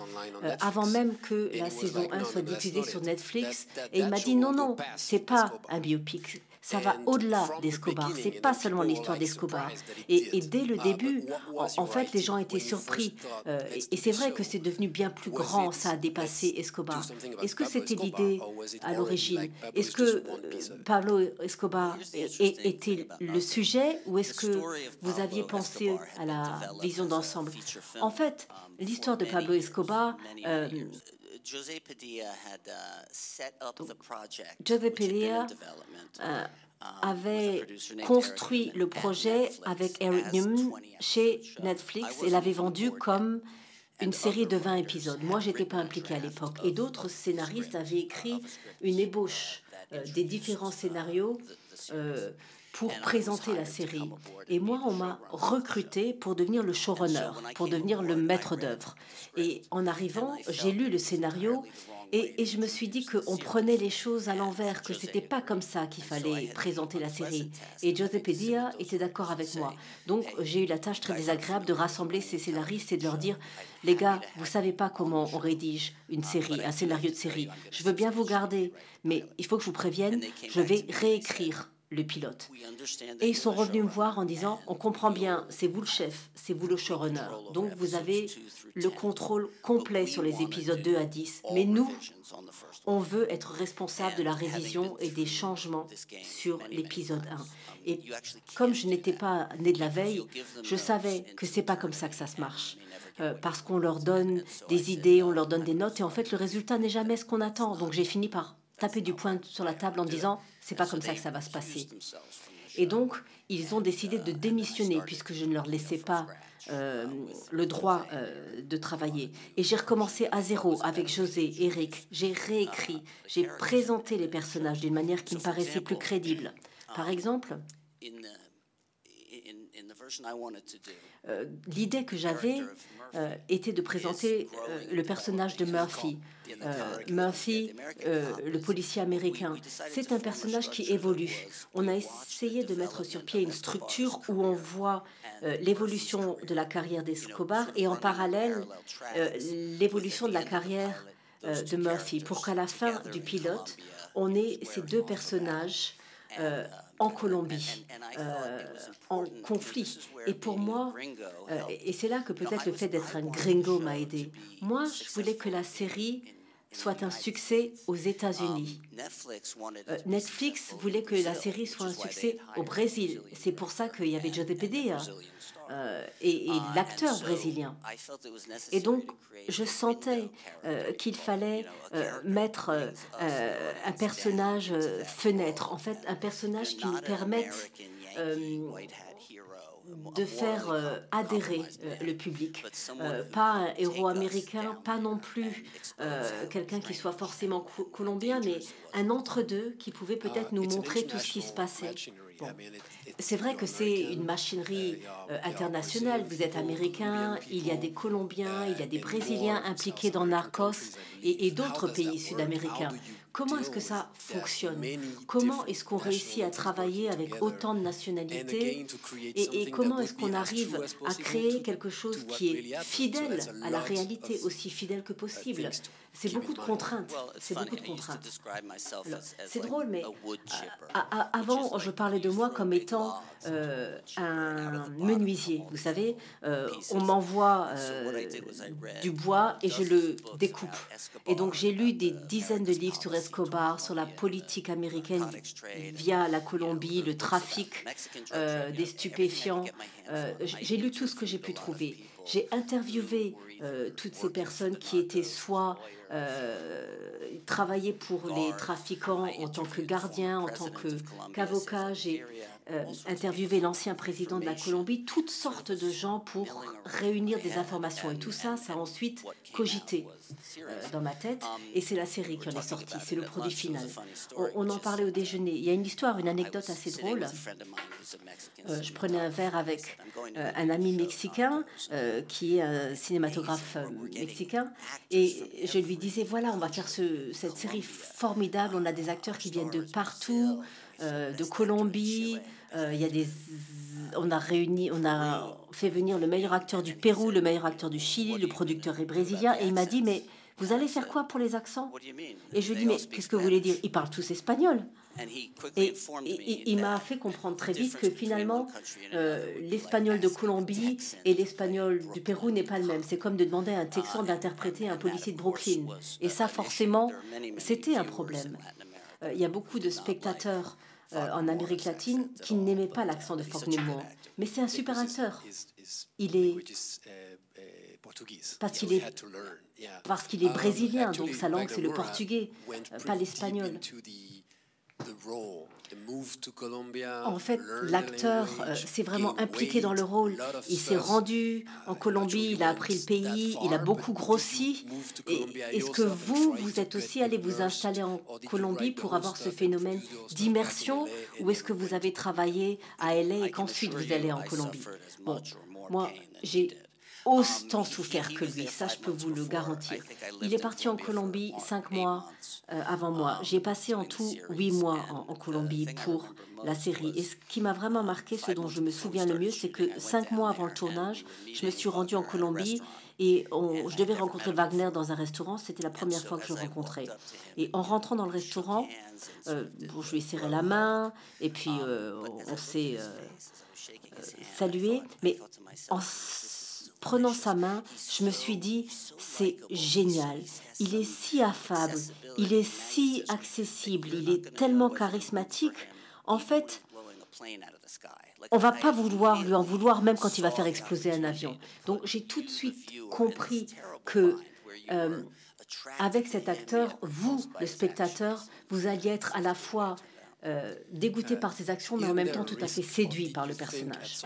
S4: avant même que la saison 1 soit diffusée sur Netflix. Et il m'a dit non, c'est pas un biopic. Ça va au-delà d'Escobar, c'est pas seulement l'histoire d'Escobar. Et dès le début, en fait, les gens étaient surpris. Et c'est vrai que c'est devenu bien plus grand, ça a dépassé Escobar. Est-ce que c'était l'idée à l'origine? Est-ce que Pablo Escobar était le sujet ou est-ce que vous aviez pensé à la vision d'ensemble? En fait, l'histoire de Pablo Escobar... Joseph Padilla avait construit le projet avec Eric Newman chez Netflix et l'avait vendu comme une série de 20 épisodes. Moi, je n'étais pas impliquée à l'époque. Et d'autres scénaristes avaient écrit une ébauche des différents scénarios pour présenter la série. Et moi, on m'a recruté pour devenir le showrunner, pour devenir le maître d'œuvre. Et en arrivant, j'ai lu le scénario et je me suis dit qu'on prenait les choses à l'envers, que c'était pas comme ça qu'il fallait présenter la série. Et Joseph Padilla était d'accord avec moi. Donc, j'ai eu la tâche très désagréable de rassembler ces scénaristes et de leur dire « Les gars, vous savez pas comment on rédige une série, un scénario de série. Je veux bien vous garder, mais il faut que je vous prévienne, je vais réécrire le pilote. » Et ils sont revenus me voir en disant « On comprend bien, c'est vous le chef, c'est vous le showrunner. Donc vous avez le contrôle complet sur les épisodes 2 à 10. Mais nous, on veut être responsable de la révision et des changements sur l'épisode 1. » Et comme je n'étais pas née de la veille, je savais que c'est pas comme ça que ça se marche. Parce qu'on leur donne des idées, on leur donne des notes, et en fait, le résultat n'est jamais ce qu'on attend. Donc j'ai fini par taper du poing sur la table en disant « c'est pas comme ça que ça va se passer ». Et donc, ils ont décidé de démissionner puisque je ne leur laissais pas le droit de travailler. Et j'ai recommencé à zéro avec José, Eric. J'ai réécrit, j'ai présenté les personnages d'une manière qui me paraissait plus crédible. Par exemple, l'idée que j'avais était de présenter le personnage de Murphy. Murphy, le policier américain, c'est un personnage qui évolue. On a essayé de mettre sur pied une structure où on voit l'évolution de la carrière d'Escobar et en parallèle l'évolution de la carrière de Murphy, pour qu'à la fin du pilote, on ait ces deux personnages en Colombie, en conflit. Et pour moi, et c'est là que peut-être le fait d'être un gringo m'a aidé, moi, je voulais que la série soit un succès aux États-Unis. Netflix voulait que la série soit un succès au Brésil. C'est pour ça qu'il y avait José Padilha et l'acteur brésilien. Et donc, je sentais qu'il fallait mettre un personnage fenêtre, en fait, un personnage qui nous permette de faire adhérer le public. Pas un héros américain, pas non plus quelqu'un qui soit forcément colombien, mais un entre-deux qui pouvait peut-être nous montrer tout ce qui se passait. Bon. C'est vrai que c'est une machinerie internationale. Vous êtes américain, il y a des Colombiens, il y a des Brésiliens impliqués dans Narcos et d'autres pays sud-américains. Comment est-ce que ça fonctionne? Comment est-ce qu'on réussit à travailler avec autant de nationalités? Et comment est-ce qu'on arrive à créer quelque chose qui est fidèle à la réalité, aussi fidèle que possible? C'est beaucoup de contraintes. C'est beaucoup de contraintes. C'est drôle, mais avant, je parlais de moi comme étant un menuisier. Vous savez, on m'envoie du bois et je le découpe. Et donc, j'ai lu des dizaines de livres sur Escobar, sur la politique américaine via la Colombie, le trafic des stupéfiants. J'ai lu tout ce que j'ai pu trouver. J'ai interviewé toutes ces personnes qui étaient soit travaillaient pour les trafiquants en tant que gardiens, en tant qu'avocats. J'ai interviewé l'ancien président de la Colombie, toutes sortes de gens pour réunir des informations. Et tout ça, ça a ensuite cogité dans ma tête. Et c'est la série qui en est sortie, c'est le produit final. On en parlait au déjeuner. Il y a une histoire, une anecdote assez drôle. Je prenais un verre avec un ami mexicain qui est un cinématographe mexicain et je lui disais, voilà, on va faire cette série formidable, on a des acteurs qui viennent de partout, de Colombie, on a fait venir le meilleur acteur du Pérou, le meilleur acteur du Chili, le producteur est brésilien, et il m'a dit, mais vous allez faire quoi pour les accents? Et je lui ai dit, mais qu'est-ce que vous voulez dire? Ils parlent tous espagnol. Et il m'a fait comprendre très vite que finalement, l'espagnol de Colombie et l'espagnol du Pérou n'est pas le même. C'est comme de demander à un Texan d'interpréter un policier de Brooklyn. Et ça, forcément, c'était un problème. Il y a beaucoup de spectateurs en Amérique latine qui n'aimaient pas l'accent de Faulkner Moore. Mais c'est un super acteur. Il est... Parce qu'il est brésilien, donc sa langue c'est le portugais, pas l'espagnol. En fait, l'acteur s'est vraiment impliqué dans le rôle. Il s'est rendu en Colombie, il a appris le pays, il a beaucoup grossi. Et est-ce que vous êtes aussi allé vous installer en Colombie pour avoir ce phénomène d'immersion, ou est-ce que vous avez travaillé à LA et qu'ensuite vous allez en Colombie? Bon, moi, j'ai autant souffert que lui, ça je peux vous le garantir. Il est parti en Colombie 5 mois avant moi. J'ai passé en tout 8 mois en Colombie pour la série. Et ce qui m'a vraiment marqué, ce dont je me souviens le mieux, c'est que 5 mois avant le tournage, je me suis rendue en Colombie et je devais rencontrer Wagner dans un restaurant. C'était la première fois que je le rencontrais. Et en rentrant dans le restaurant, je lui ai serré la main et puis on s'est salué. Mais en prenant sa main, je me suis dit, c'est génial. Il est si affable, il est si accessible, il est tellement charismatique. En fait, on ne va pas vouloir lui en vouloir, même quand il va faire exploser un avion. Donc, j'ai tout de suite compris que avec cet acteur, vous, le spectateur, vous alliez être à la fois dégoûté par ses actions, mais en même temps tout à fait séduit par le personnage.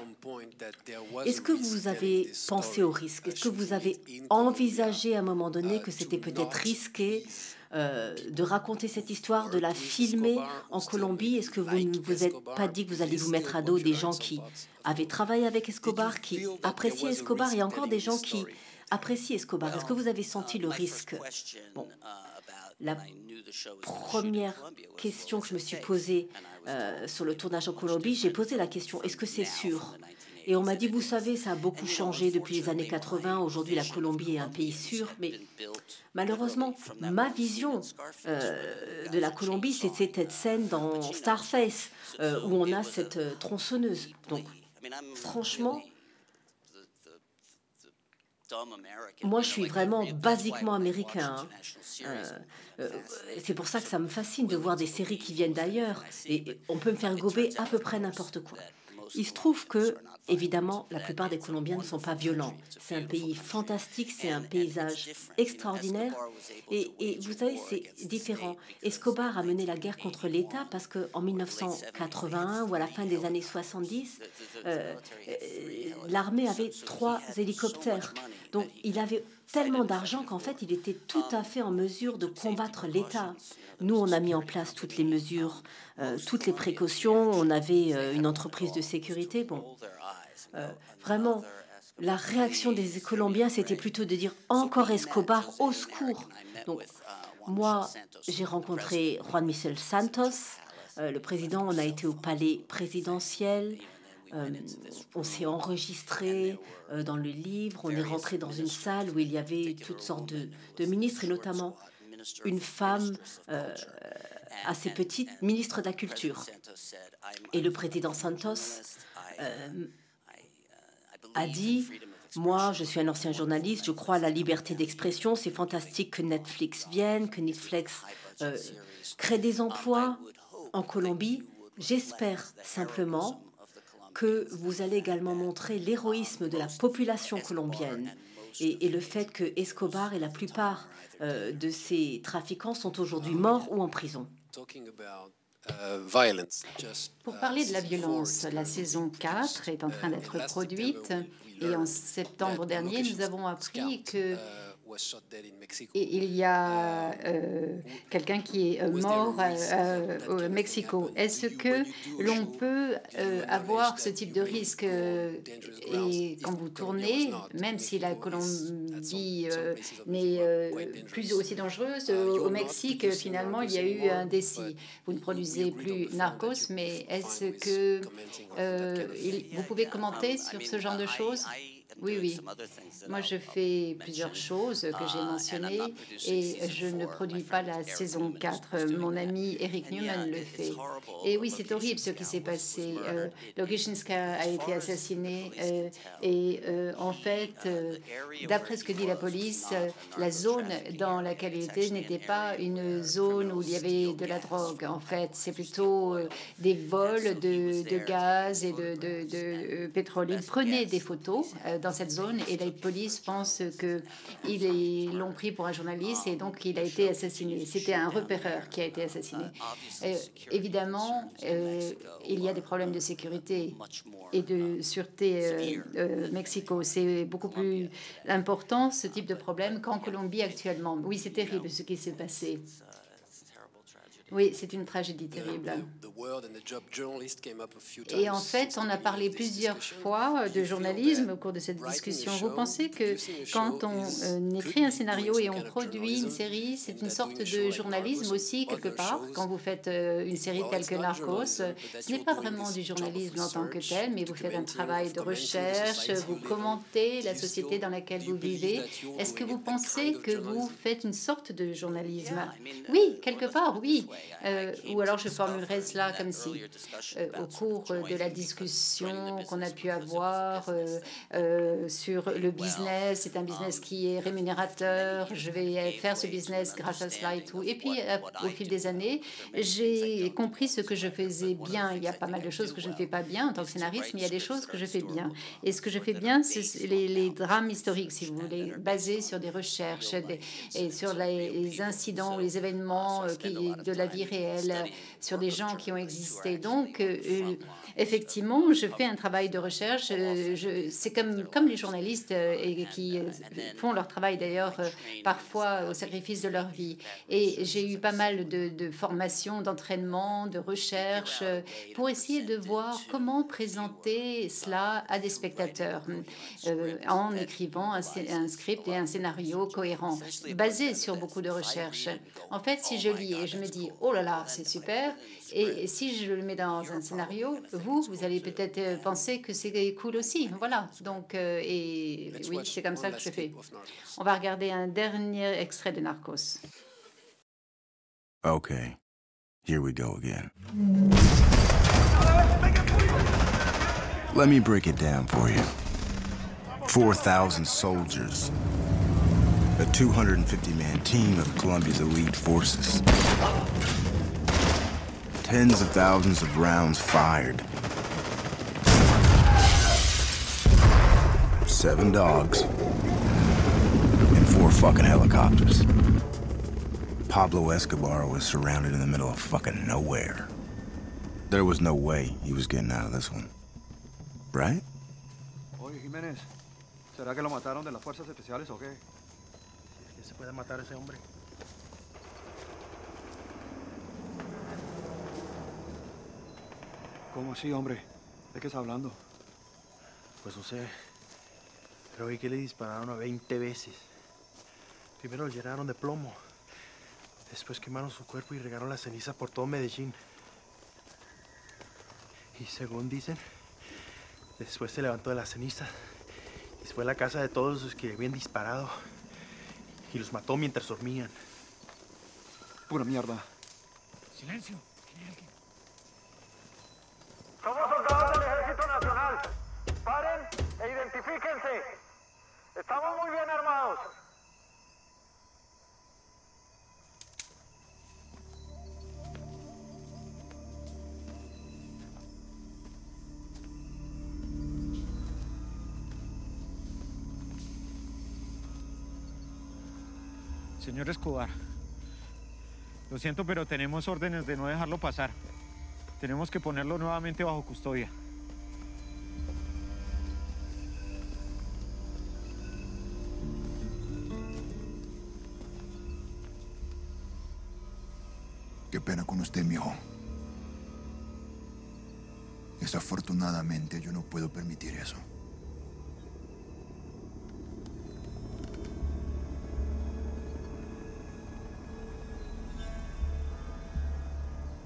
S4: Est-ce que vous avez pensé au risque? Est-ce que vous avez envisagé à un moment donné que c'était peut-être risqué de raconter cette histoire, de la filmer en Colombie? Est-ce que vous ne vous êtes pas dit que vous alliez vous mettre à dos des gens qui avaient travaillé avec Escobar, qui appréciaient Escobar, et encore des gens qui apprécient Escobar? Est-ce que vous avez senti le risque? Bon. La première question que je me suis posée sur le tournage en Colombie, j'ai posé la question, est-ce que c'est sûr? Et on m'a dit, vous savez, ça a beaucoup changé depuis les années 80. Aujourd'hui, la Colombie est un pays sûr. Mais malheureusement, ma vision de la Colombie, c'est cette scène dans Starface, où on a cette tronçonneuse. Donc, franchement, moi, je suis vraiment basiquement américain. C'est pour ça que ça me fascine de voir des séries qui viennent d'ailleurs. Et on peut me faire gober à peu près n'importe quoi. Il se trouve que, évidemment, la plupart des Colombiens ne sont pas violents. C'est un pays fantastique, c'est un paysage extraordinaire. Et vous savez, c'est différent. Escobar a mené la guerre contre l'État parce qu'en 1981 ou à la fin des années 70, l'armée avait 3 hélicoptères. Donc, il avait tellement d'argent qu'en fait, il était tout à fait en mesure de combattre l'État. Nous, on a mis en place toutes les mesures, toutes les précautions. On avait une entreprise de sécurité. Bon, vraiment, la réaction des Colombiens, c'était plutôt de dire « encore Escobar, au secours ». Donc, moi, j'ai rencontré Juan Michel Santos, le président. On a été au palais présidentiel. On s'est enregistré dans le livre, on est rentré dans une salle où il y avait toutes sortes de ministres, et notamment une femme assez petite, ministre de la Culture. Et le président Santos a dit, moi je suis un ancien journaliste, je crois à la liberté d'expression, c'est fantastique que Netflix vienne, que Netflix crée des emplois en Colombie. J'espère simplement que vous allez également montrer l'héroïsme de la population colombienne et le fait que Escobar et la plupart de ces trafiquants sont aujourd'hui morts ou en prison.
S9: Pour parler de la violence, la saison 4 est en train d'être produite et en septembre dernier, nous avons appris que il y a quelqu'un qui est mort au Mexico. Est-ce que l'on peut avoir ce type de risque et quand vous tournez, même si la Colombie n'est plus aussi dangereuse, au Mexique, finalement, il y a eu un décès. Vous ne produisez plus Narcos, mais est-ce que vous pouvez commenter sur ce genre de choses? Oui, oui. Moi, je fais plusieurs choses que j'ai mentionnées et je ne produis pas la saison 4. Mon ami Eric Newman le fait. Et oui, c'est horrible ce qui s'est passé. Logishinska a été assassiné et en fait, d'après ce que dit la police, la zone dans laquelle il était n'était pas une zone où il y avait de la drogue. En fait, c'est plutôt des vols de gaz et de pétrole. Il prenait des photos dans cette zone et la police pense qu'ils l'ont pris pour un journaliste et donc il a été assassiné. C'était un repéreur qui a été assassiné. Évidemment, il y a des problèmes de sécurité et de sûreté Mexico. C'est beaucoup plus important ce type de problème qu'en Colombie actuellement. Oui, c'est terrible ce qui s'est passé. Oui, c'est une tragédie terrible. Et en fait, on a parlé plusieurs fois de journalisme au cours de cette discussion. Vous pensez que quand on écrit un scénario et on produit une série, c'est une sorte de journalisme aussi, quelque part? Quand vous faites une série telle que Narcos, ce n'est pas vraiment du journalisme en tant que tel, mais vous faites un travail de recherche, vous commentez la société dans laquelle vous vivez. Est-ce que vous pensez que vous faites une sorte de journalisme? Oui, quelque part, oui. Ou alors je formulerai cela comme si, au cours de la discussion qu'on a pu avoir sur le business, c'est un business qui est rémunérateur, je vais faire ce business grâce à cela et tout. Et puis, au fil des années, j'ai compris ce que je faisais bien. Il y a pas mal de choses que je ne fais pas bien en tant que scénariste, mais il y a des choses que je fais bien. Et ce que je fais bien, c'est les drames historiques, si vous voulez, basés sur des recherches et sur les incidents ou les événements de la vie réelle, sur des gens qui ont existé. Donc, effectivement, je fais un travail de recherche. C'est comme les journalistes et qui font leur travail d'ailleurs parfois au sacrifice de leur vie. Et j'ai eu pas mal de formations, d'entraînement, de recherche pour essayer de voir comment présenter cela à des spectateurs en écrivant un script et un scénario cohérent, basé sur beaucoup de recherches. En fait, si je lis et je me dis « Oh là là, c'est super », et si je le mets dans un scénario, vous allez peut-être penser que c'est cool aussi. Voilà, donc, et oui, c'est comme ça que je fais. On va regarder un dernier extrait de Narcos.
S13: Okay, here we go again. Let me break it down for you. 4,000 soldiers. A 250-man team of Colombia's elite forces. Tens of thousands of rounds fired. 7 dogs. And 4 fucking helicopters. Pablo Escobar was surrounded in the middle of fucking nowhere. There was no way he was getting out of this one. Right?
S14: Oye, Jiménez, ¿será que lo mataron de las fuerzas especiales o qué? Si es que se puede matar a ese hombre. ¿Cómo así, hombre? ¿De qué estás hablando?
S15: Pues no sé. Pero oí que le dispararon a 20 veces. Primero lo llenaron de plomo. Después quemaron su cuerpo y regaron la ceniza por todo Medellín. Y según dicen, después se levantó de la ceniza y se fue a la casa de todos los que le habían disparado y los mató mientras dormían.
S14: Pura mierda.
S15: Silencio.
S3: Somos soldados del Ejército Nacional. Paren e identifíquense. Estamos muy bien armados.
S16: Señor Escobar, lo siento, pero tenemos órdenes de no dejarlo pasar. Tenemos que ponerlo nuevamente bajo custodia.
S11: Qué pena con usted, mijo. Desafortunadamente, yo no puedo permitir eso.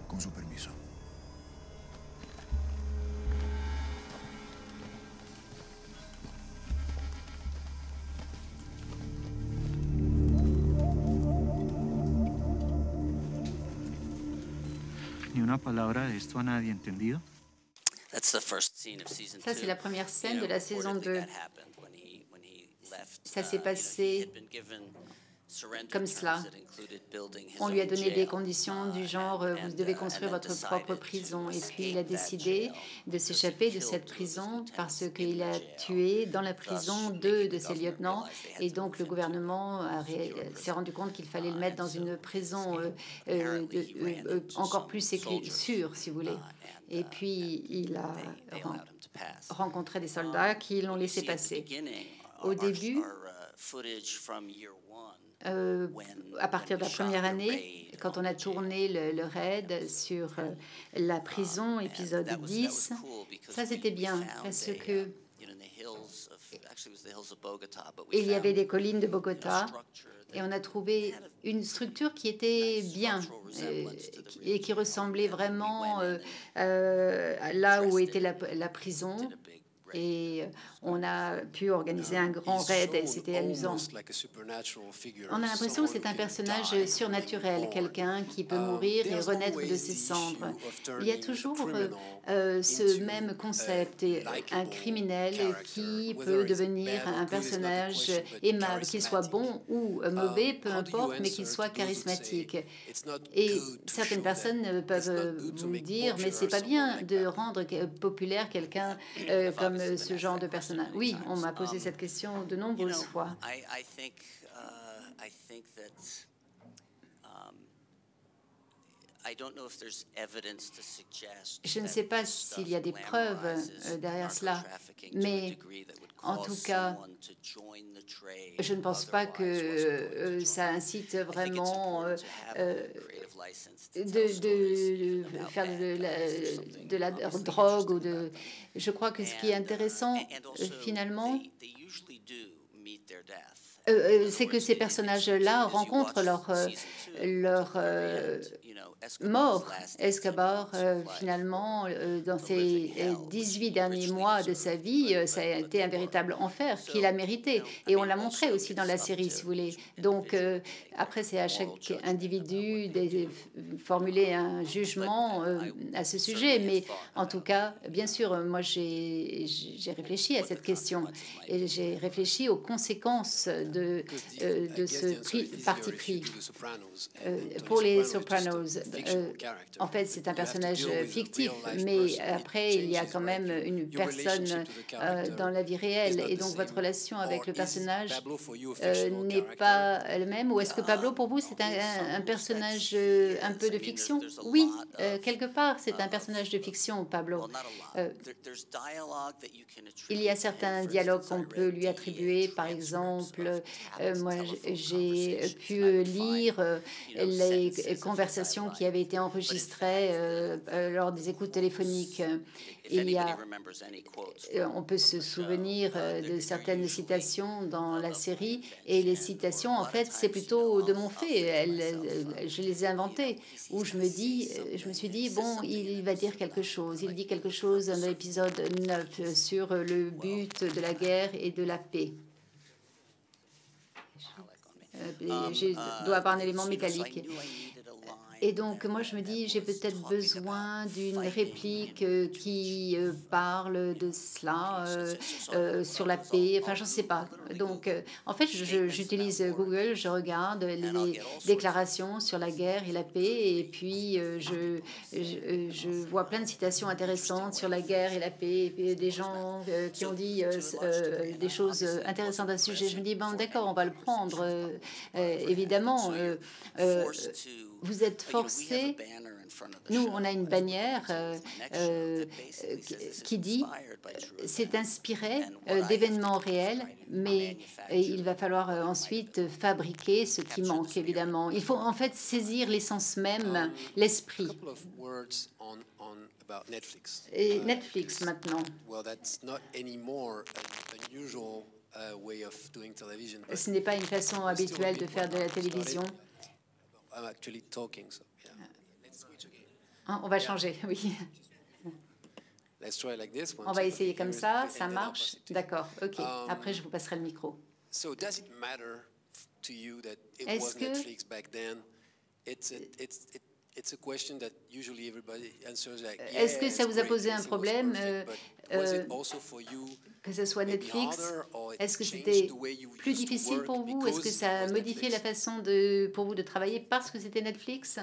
S11: Con su permiso.
S16: Ni una palabra de esto a nadie, ¿entendido?
S9: Ça, c'est la première scène de la saison 2. Ça s'est passé comme cela. On lui a donné des conditions du genre « vous devez construire votre propre prison ». Et puis il a décidé de s'échapper de cette prison parce qu'il a tué dans la prison 2 de ses lieutenants. Et donc le gouvernement s'est rendu compte qu'il fallait le mettre dans une prison encore plus sûre, si vous voulez. Et puis il a rencontré des soldats qui l'ont laissé passer. Au début, à partir de la première année, quand on a tourné le raid sur la prison, épisode 10, ça c'était bien parce que il y avait des collines de Bogota et on a trouvé une structure qui était bien et qui ressemblait vraiment là où était la prison. Et on a pu organiser un grand raid et c'était amusant. On a l'impression que c'est un personnage surnaturel, quelqu'un qui peut mourir et renaître de ses cendres. Il y a toujours ce même concept, un criminel qui peut devenir un personnage aimable, qu'il soit bon ou mauvais, peu importe, mais qu'il soit charismatique. Et certaines personnes peuvent vous dire, mais c'est pas bien de rendre populaire quelqu'un comme ce genre de personnage. Oui, on m'a posé cette question de nombreuses fois. Je ne sais pas s'il y a des preuves derrière cela, mais en tout cas, je ne pense pas que ça incite vraiment de faire de la drogue ou de... Je crois que ce qui est intéressant, finalement, c'est que ces personnages-là rencontrent leur mort. Escobar, finalement, dans ces 18 derniers mois de sa vie, ça a été un véritable enfer qu'il a mérité. Et on l'a montré aussi dans la série, si vous voulez. Donc, après, c'est à chaque individu de formuler un jugement à ce sujet. Mais en tout cas, bien sûr, moi, j'ai réfléchi à cette question. Et j'ai réfléchi aux conséquences de ce parti pris. Pour les Sopranos, en fait, c'est un personnage fictif, mais après, il y a quand même une personne dans la vie réelle. Et donc, votre relation avec le personnage n'est pas elle-même. Ou est-ce que Pablo, pour vous, c'est un personnage un peu de fiction? Oui, quelque part, c'est un personnage de fiction, Pablo. Il y a certains dialogues qu'on peut lui attribuer. Par exemple, moi, j'ai pu lire les conversations qui avaient été enregistrées lors des écoutes téléphoniques. On peut se souvenir de certaines citations dans la série, et les citations, en fait, c'est plutôt de mon fait. Je les ai inventées, où je me suis dit, bon, il va dire quelque chose. Il dit quelque chose dans l'épisode 9 sur le but de la guerre et de la paix. Je dois avoir un élément métallique. Et donc, moi, je me dis, j'ai peut-être besoin d'une réplique qui parle de cela, sur la paix, enfin, je ne sais pas. Donc, en fait, j'utilise Google, je regarde les déclarations sur la guerre et la paix, et puis je vois plein de citations intéressantes sur la guerre et la paix, et des gens qui ont dit des choses intéressantes à ce sujet. Je me dis, bon, d'accord, on va le prendre, évidemment. Vous êtes forcés. Nous, on a une bannière qui dit c'est inspiré d'événements réels, mais il va falloir ensuite fabriquer ce qui manque, évidemment. Il faut en fait saisir l'essence même, l'esprit. Et Netflix maintenant. Ce n'est pas une façon habituelle de faire de la télévision. On va changer, oui. On va essayer comme ça, ça marche. D'accord, ok. Après, je vous passerai le micro. Est-ce que ça vous a posé un problème que ce soit Netflix? Est-ce que c'était plus difficile pour vous? Est-ce que ça a modifié la façon pour vous de travailler parce que c'était Netflix?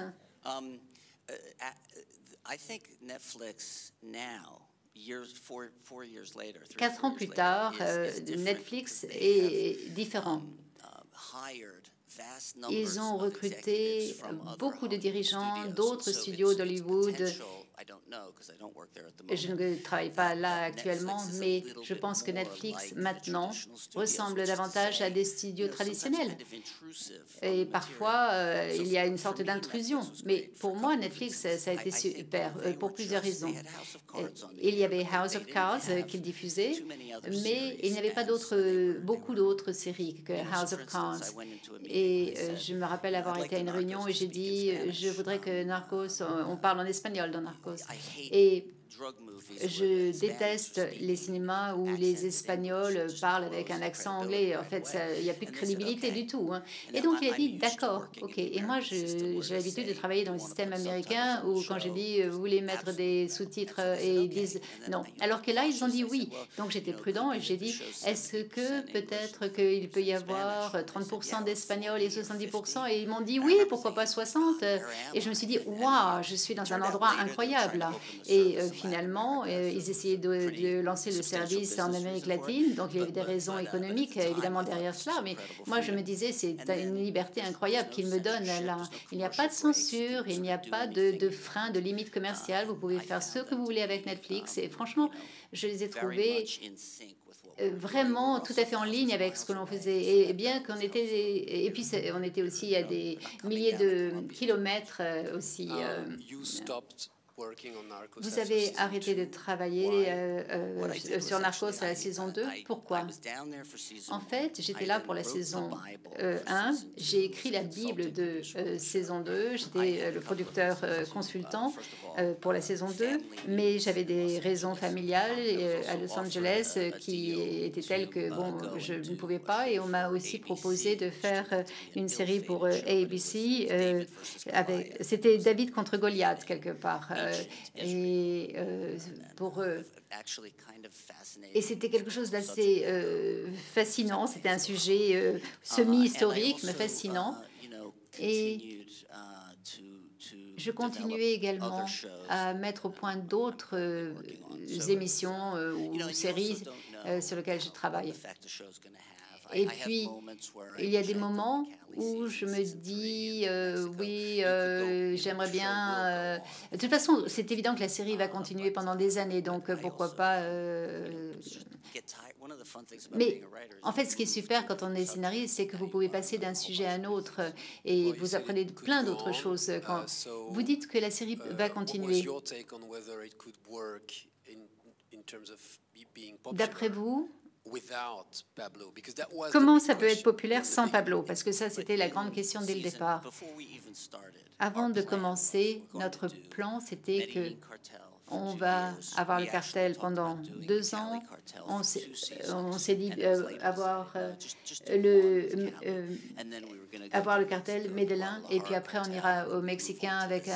S9: Quatre ans plus tard, Netflix est différent. Ils ont recruté beaucoup de dirigeants d'autres studios d'Hollywood. Je ne travaille pas là actuellement, mais je pense que Netflix, maintenant, ressemble davantage à des studios traditionnels. Et parfois, il y a une sorte d'intrusion. Mais pour moi, Netflix, ça a été super, pour plusieurs raisons. Il y avait House of Cards qu'ils diffusaient, mais il n'y avait pas beaucoup d'autres séries que House of Cards. Et je me rappelle avoir été à une réunion et j'ai dit, je voudrais que Narcos, on parle en espagnol dans Narcos. Et je déteste les cinémas où les Espagnols parlent avec un accent anglais. En fait, il n'y a plus de crédibilité du tout. Hein. Et donc, il a dit, d'accord, ok. Et moi, j'ai l'habitude de travailler dans le système américain où, quand j'ai dit, vous voulez mettre des sous-titres, et ils disent non. Alors que là, ils ont dit oui. Donc, j'étais prudent et j'ai dit, est-ce que peut-être qu'il peut y avoir 30% d'Espagnols et 70%? Et ils m'ont dit oui, pourquoi pas 60%? Et je me suis dit, waouh, je suis dans un endroit incroyable. Et finalement, ils essayaient de lancer le service en Amérique latine, donc il y avait des raisons économiques évidemment derrière cela, mais moi je me disais c'est une liberté incroyable qu'il me donne là. Il n'y a pas de censure, il n'y a pas de frein, de limite commerciale, vous pouvez faire ce que vous voulez avec Netflix et franchement je les ai trouvés vraiment tout à fait en ligne avec ce que l'on faisait. Et bien qu'on était, et puis on était aussi à des milliers de kilomètres aussi. Vous avez arrêté de travailler sur Narcos à la saison 2. Pourquoi? En fait, j'étais là pour la saison 1. J'ai écrit la Bible de saison 2. J'étais le producteur consultant pour la saison 2. Mais j'avais des raisons familiales à Los Angeles qui étaient telles que bon, je ne pouvais pas. Et on m'a aussi proposé de faire une série pour ABC. C'était David contre Goliath, quelque part. Et c'était quelque chose d'assez fascinant. C'était un sujet semi-historique, mais fascinant. Et je continuais également à mettre au point d'autres émissions ou séries sur lesquelles je travaille. Et puis, il y a des moments où je me dis, oui, j'aimerais bien... De toute façon, c'est évident que la série va continuer pendant des années, donc pourquoi pas... Mais en fait, ce qui est super quand on est scénariste, c'est que vous pouvez passer d'un sujet à un autre et vous apprenez plein d'autres choses. Quand vous dites que la série va continuer, d'après vous, comment ça peut être populaire sans Pablo? Parce que ça, c'était la grande question dès le départ. Avant de commencer, notre plan, c'était que on va avoir le cartel pendant 2 ans. On s'est dit avoir le cartel Medellin, et puis après on ira au Mexicain avec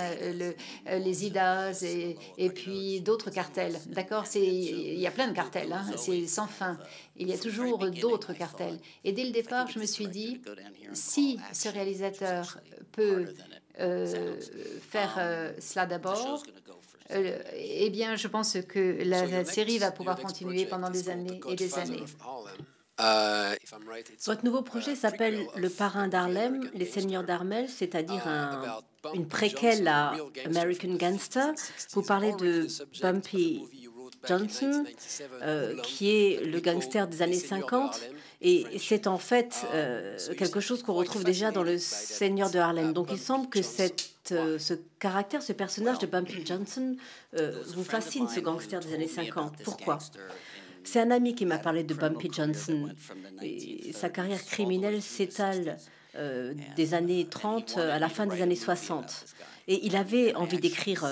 S9: les IDAS et puis d'autres cartels. D'accord, il y a plein de cartels, hein, c'est sans fin. Il y a toujours d'autres cartels. Et dès le départ, je me suis dit, si ce réalisateur peut faire cela d'abord, eh bien, je pense que la série va pouvoir continuer pendant des années et des années.
S4: Votre nouveau projet s'appelle Le Parrain d'Harlem, Les Seigneurs d'Harlem, c'est-à-dire une préquelle à American Gangster. Vous parlez de Bumpy Johnson, qui est le gangster des années 50, et c'est en fait quelque chose qu'on retrouve déjà dans Le Seigneur de Harlem. Donc il semble que ce caractère, ce personnage de Bumpy Johnson vous fascine, ce gangster des années 50. Pourquoi? C'est un ami qui m'a parlé de Bumpy Johnson. Et sa carrière criminelle s'étale des années 30 à la fin des années 60. Et il avait envie d'écrire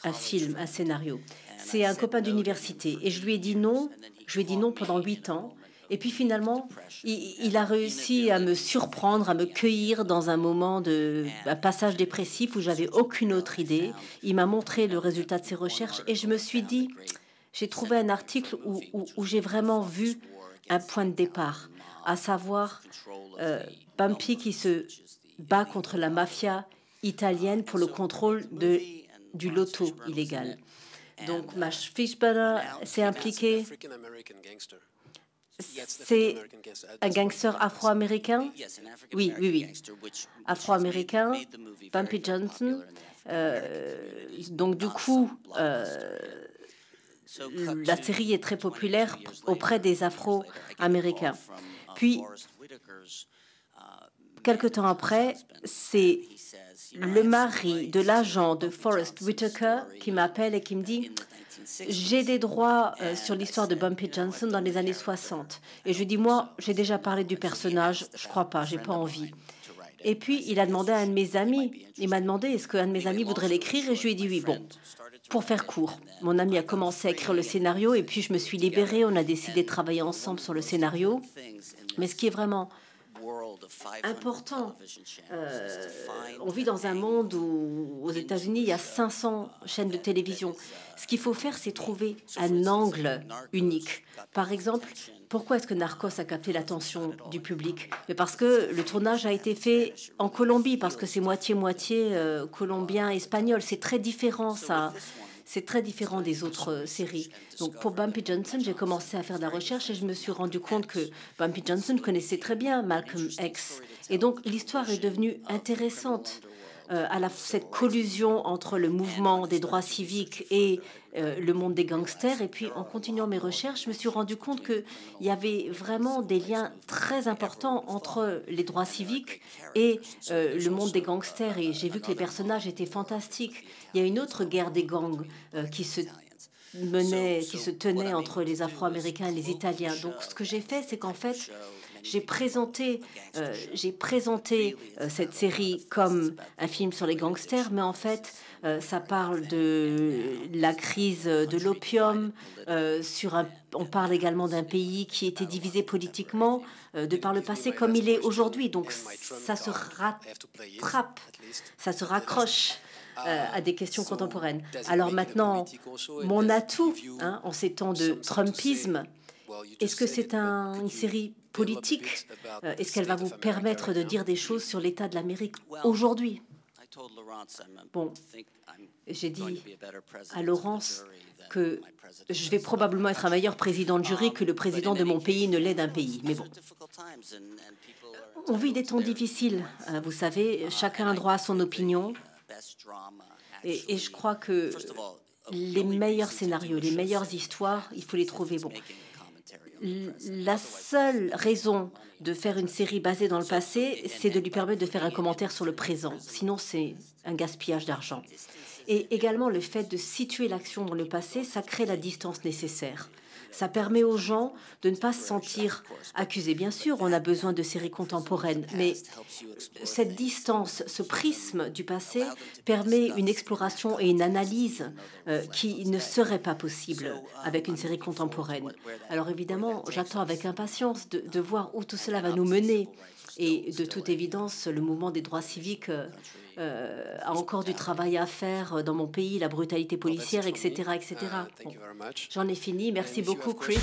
S4: un film, un scénario. C'est un copain d'université. Et je lui ai dit non. Je lui ai dit non pendant 8 ans. Et puis finalement, il a réussi à me surprendre, à me cueillir dans un moment un passage dépressif où j'avais aucune autre idée. Il m'a montré le résultat de ses recherches et je me suis dit, j'ai trouvé un article où j'ai vraiment vu un point de départ, à savoir Bumpy qui se bat contre la mafia italienne pour le contrôle du loto illégal. Donc Max Fishburne s'est impliqué. C'est un gangster afro-américain? Oui, oui, oui. Afro-américain, Bumpy Johnson. Donc du coup, la série est très populaire auprès des Afro-américains. Puis, quelque temps après, c'est le mari de l'agent de Forest Whitaker qui m'appelle et qui me dit « J'ai des droits sur l'histoire de Bumpy Johnson dans les années 60. » Et je lui dis « Moi, j'ai déjà parlé du personnage, je crois pas, j'ai pas envie. » Et puis, il a demandé à un de mes amis, il m'a demandé est-ce qu'un de mes amis voudrait l'écrire, et je lui ai dit oui. Bon, pour faire court, mon ami a commencé à écrire le scénario, et puis je me suis libérée, on a décidé de travailler ensemble sur le scénario. Mais ce qui est vraiment important, on vit dans un monde où, aux États-Unis, il y a 500 chaînes de télévision. Ce qu'il faut faire, c'est trouver un angle unique. Par exemple, pourquoi est-ce que Narcos a capté l'attention du public? Mais parce que le tournage a été fait en Colombie, parce que c'est moitié-moitié colombien-espagnol. C'est très différent, ça. c'est très différent des autres séries. Donc pour Bumpy Johnson, j'ai commencé à faire de la recherche et je me suis rendu compte que Bumpy Johnson connaissait très bien Malcolm X. Et donc l'histoire est devenue intéressante. Cette collusion entre le mouvement des droits civiques et le monde des gangsters. Et puis, en continuant mes recherches, je me suis rendu compte qu'il y avait vraiment des liens très importants entre les droits civiques et le monde des gangsters. Et j'ai vu que les personnages étaient fantastiques. Il y a une autre guerre des gangs qui se tenait entre les Afro-Américains et les Italiens. Donc, ce que j'ai fait, c'est qu'en fait, j'ai présenté cette série comme un film sur les gangsters, mais en fait, ça parle de la crise de l'opium. On parle également d'un pays qui était divisé politiquement de par le passé comme il est aujourd'hui. Donc, ça se rattrape, ça se raccroche à des questions contemporaines. Alors maintenant, mon atout en ces temps de Trumpisme, est-ce que c'est une série politique? Est-ce qu'elle va vous permettre de dire des choses sur l'état de l'Amérique aujourd'hui? Bon, j'ai dit à Laurence que je vais probablement être un meilleur président de jury que le président de mon pays ne l'est d'un pays. Mais bon, on vit des temps difficiles. Vous savez, chacun a droit à son opinion. Et je crois que les meilleurs scénarios, les meilleures histoires, il faut les trouver. Bon, la seule raison de faire une série basée dans le passé, c'est de lui permettre de faire un commentaire sur le présent. Sinon, c'est un gaspillage d'argent. Et également, le fait de situer l'action dans le passé, ça crée la distance nécessaire. Ça permet aux gens de ne pas se sentir accusés. Bien sûr, on a besoin de séries contemporaines, mais cette distance, ce prisme du passé permet une exploration et une analyse qui ne serait pas possible avec une série contemporaine. Alors évidemment, j'attends avec impatience de voir où tout cela va nous mener. Et de toute évidence, le mouvement des droits civiques a encore du travail à faire dans mon pays, la brutalité policière, etc. etc. Bon, j'en ai fini. Merci beaucoup, Chris.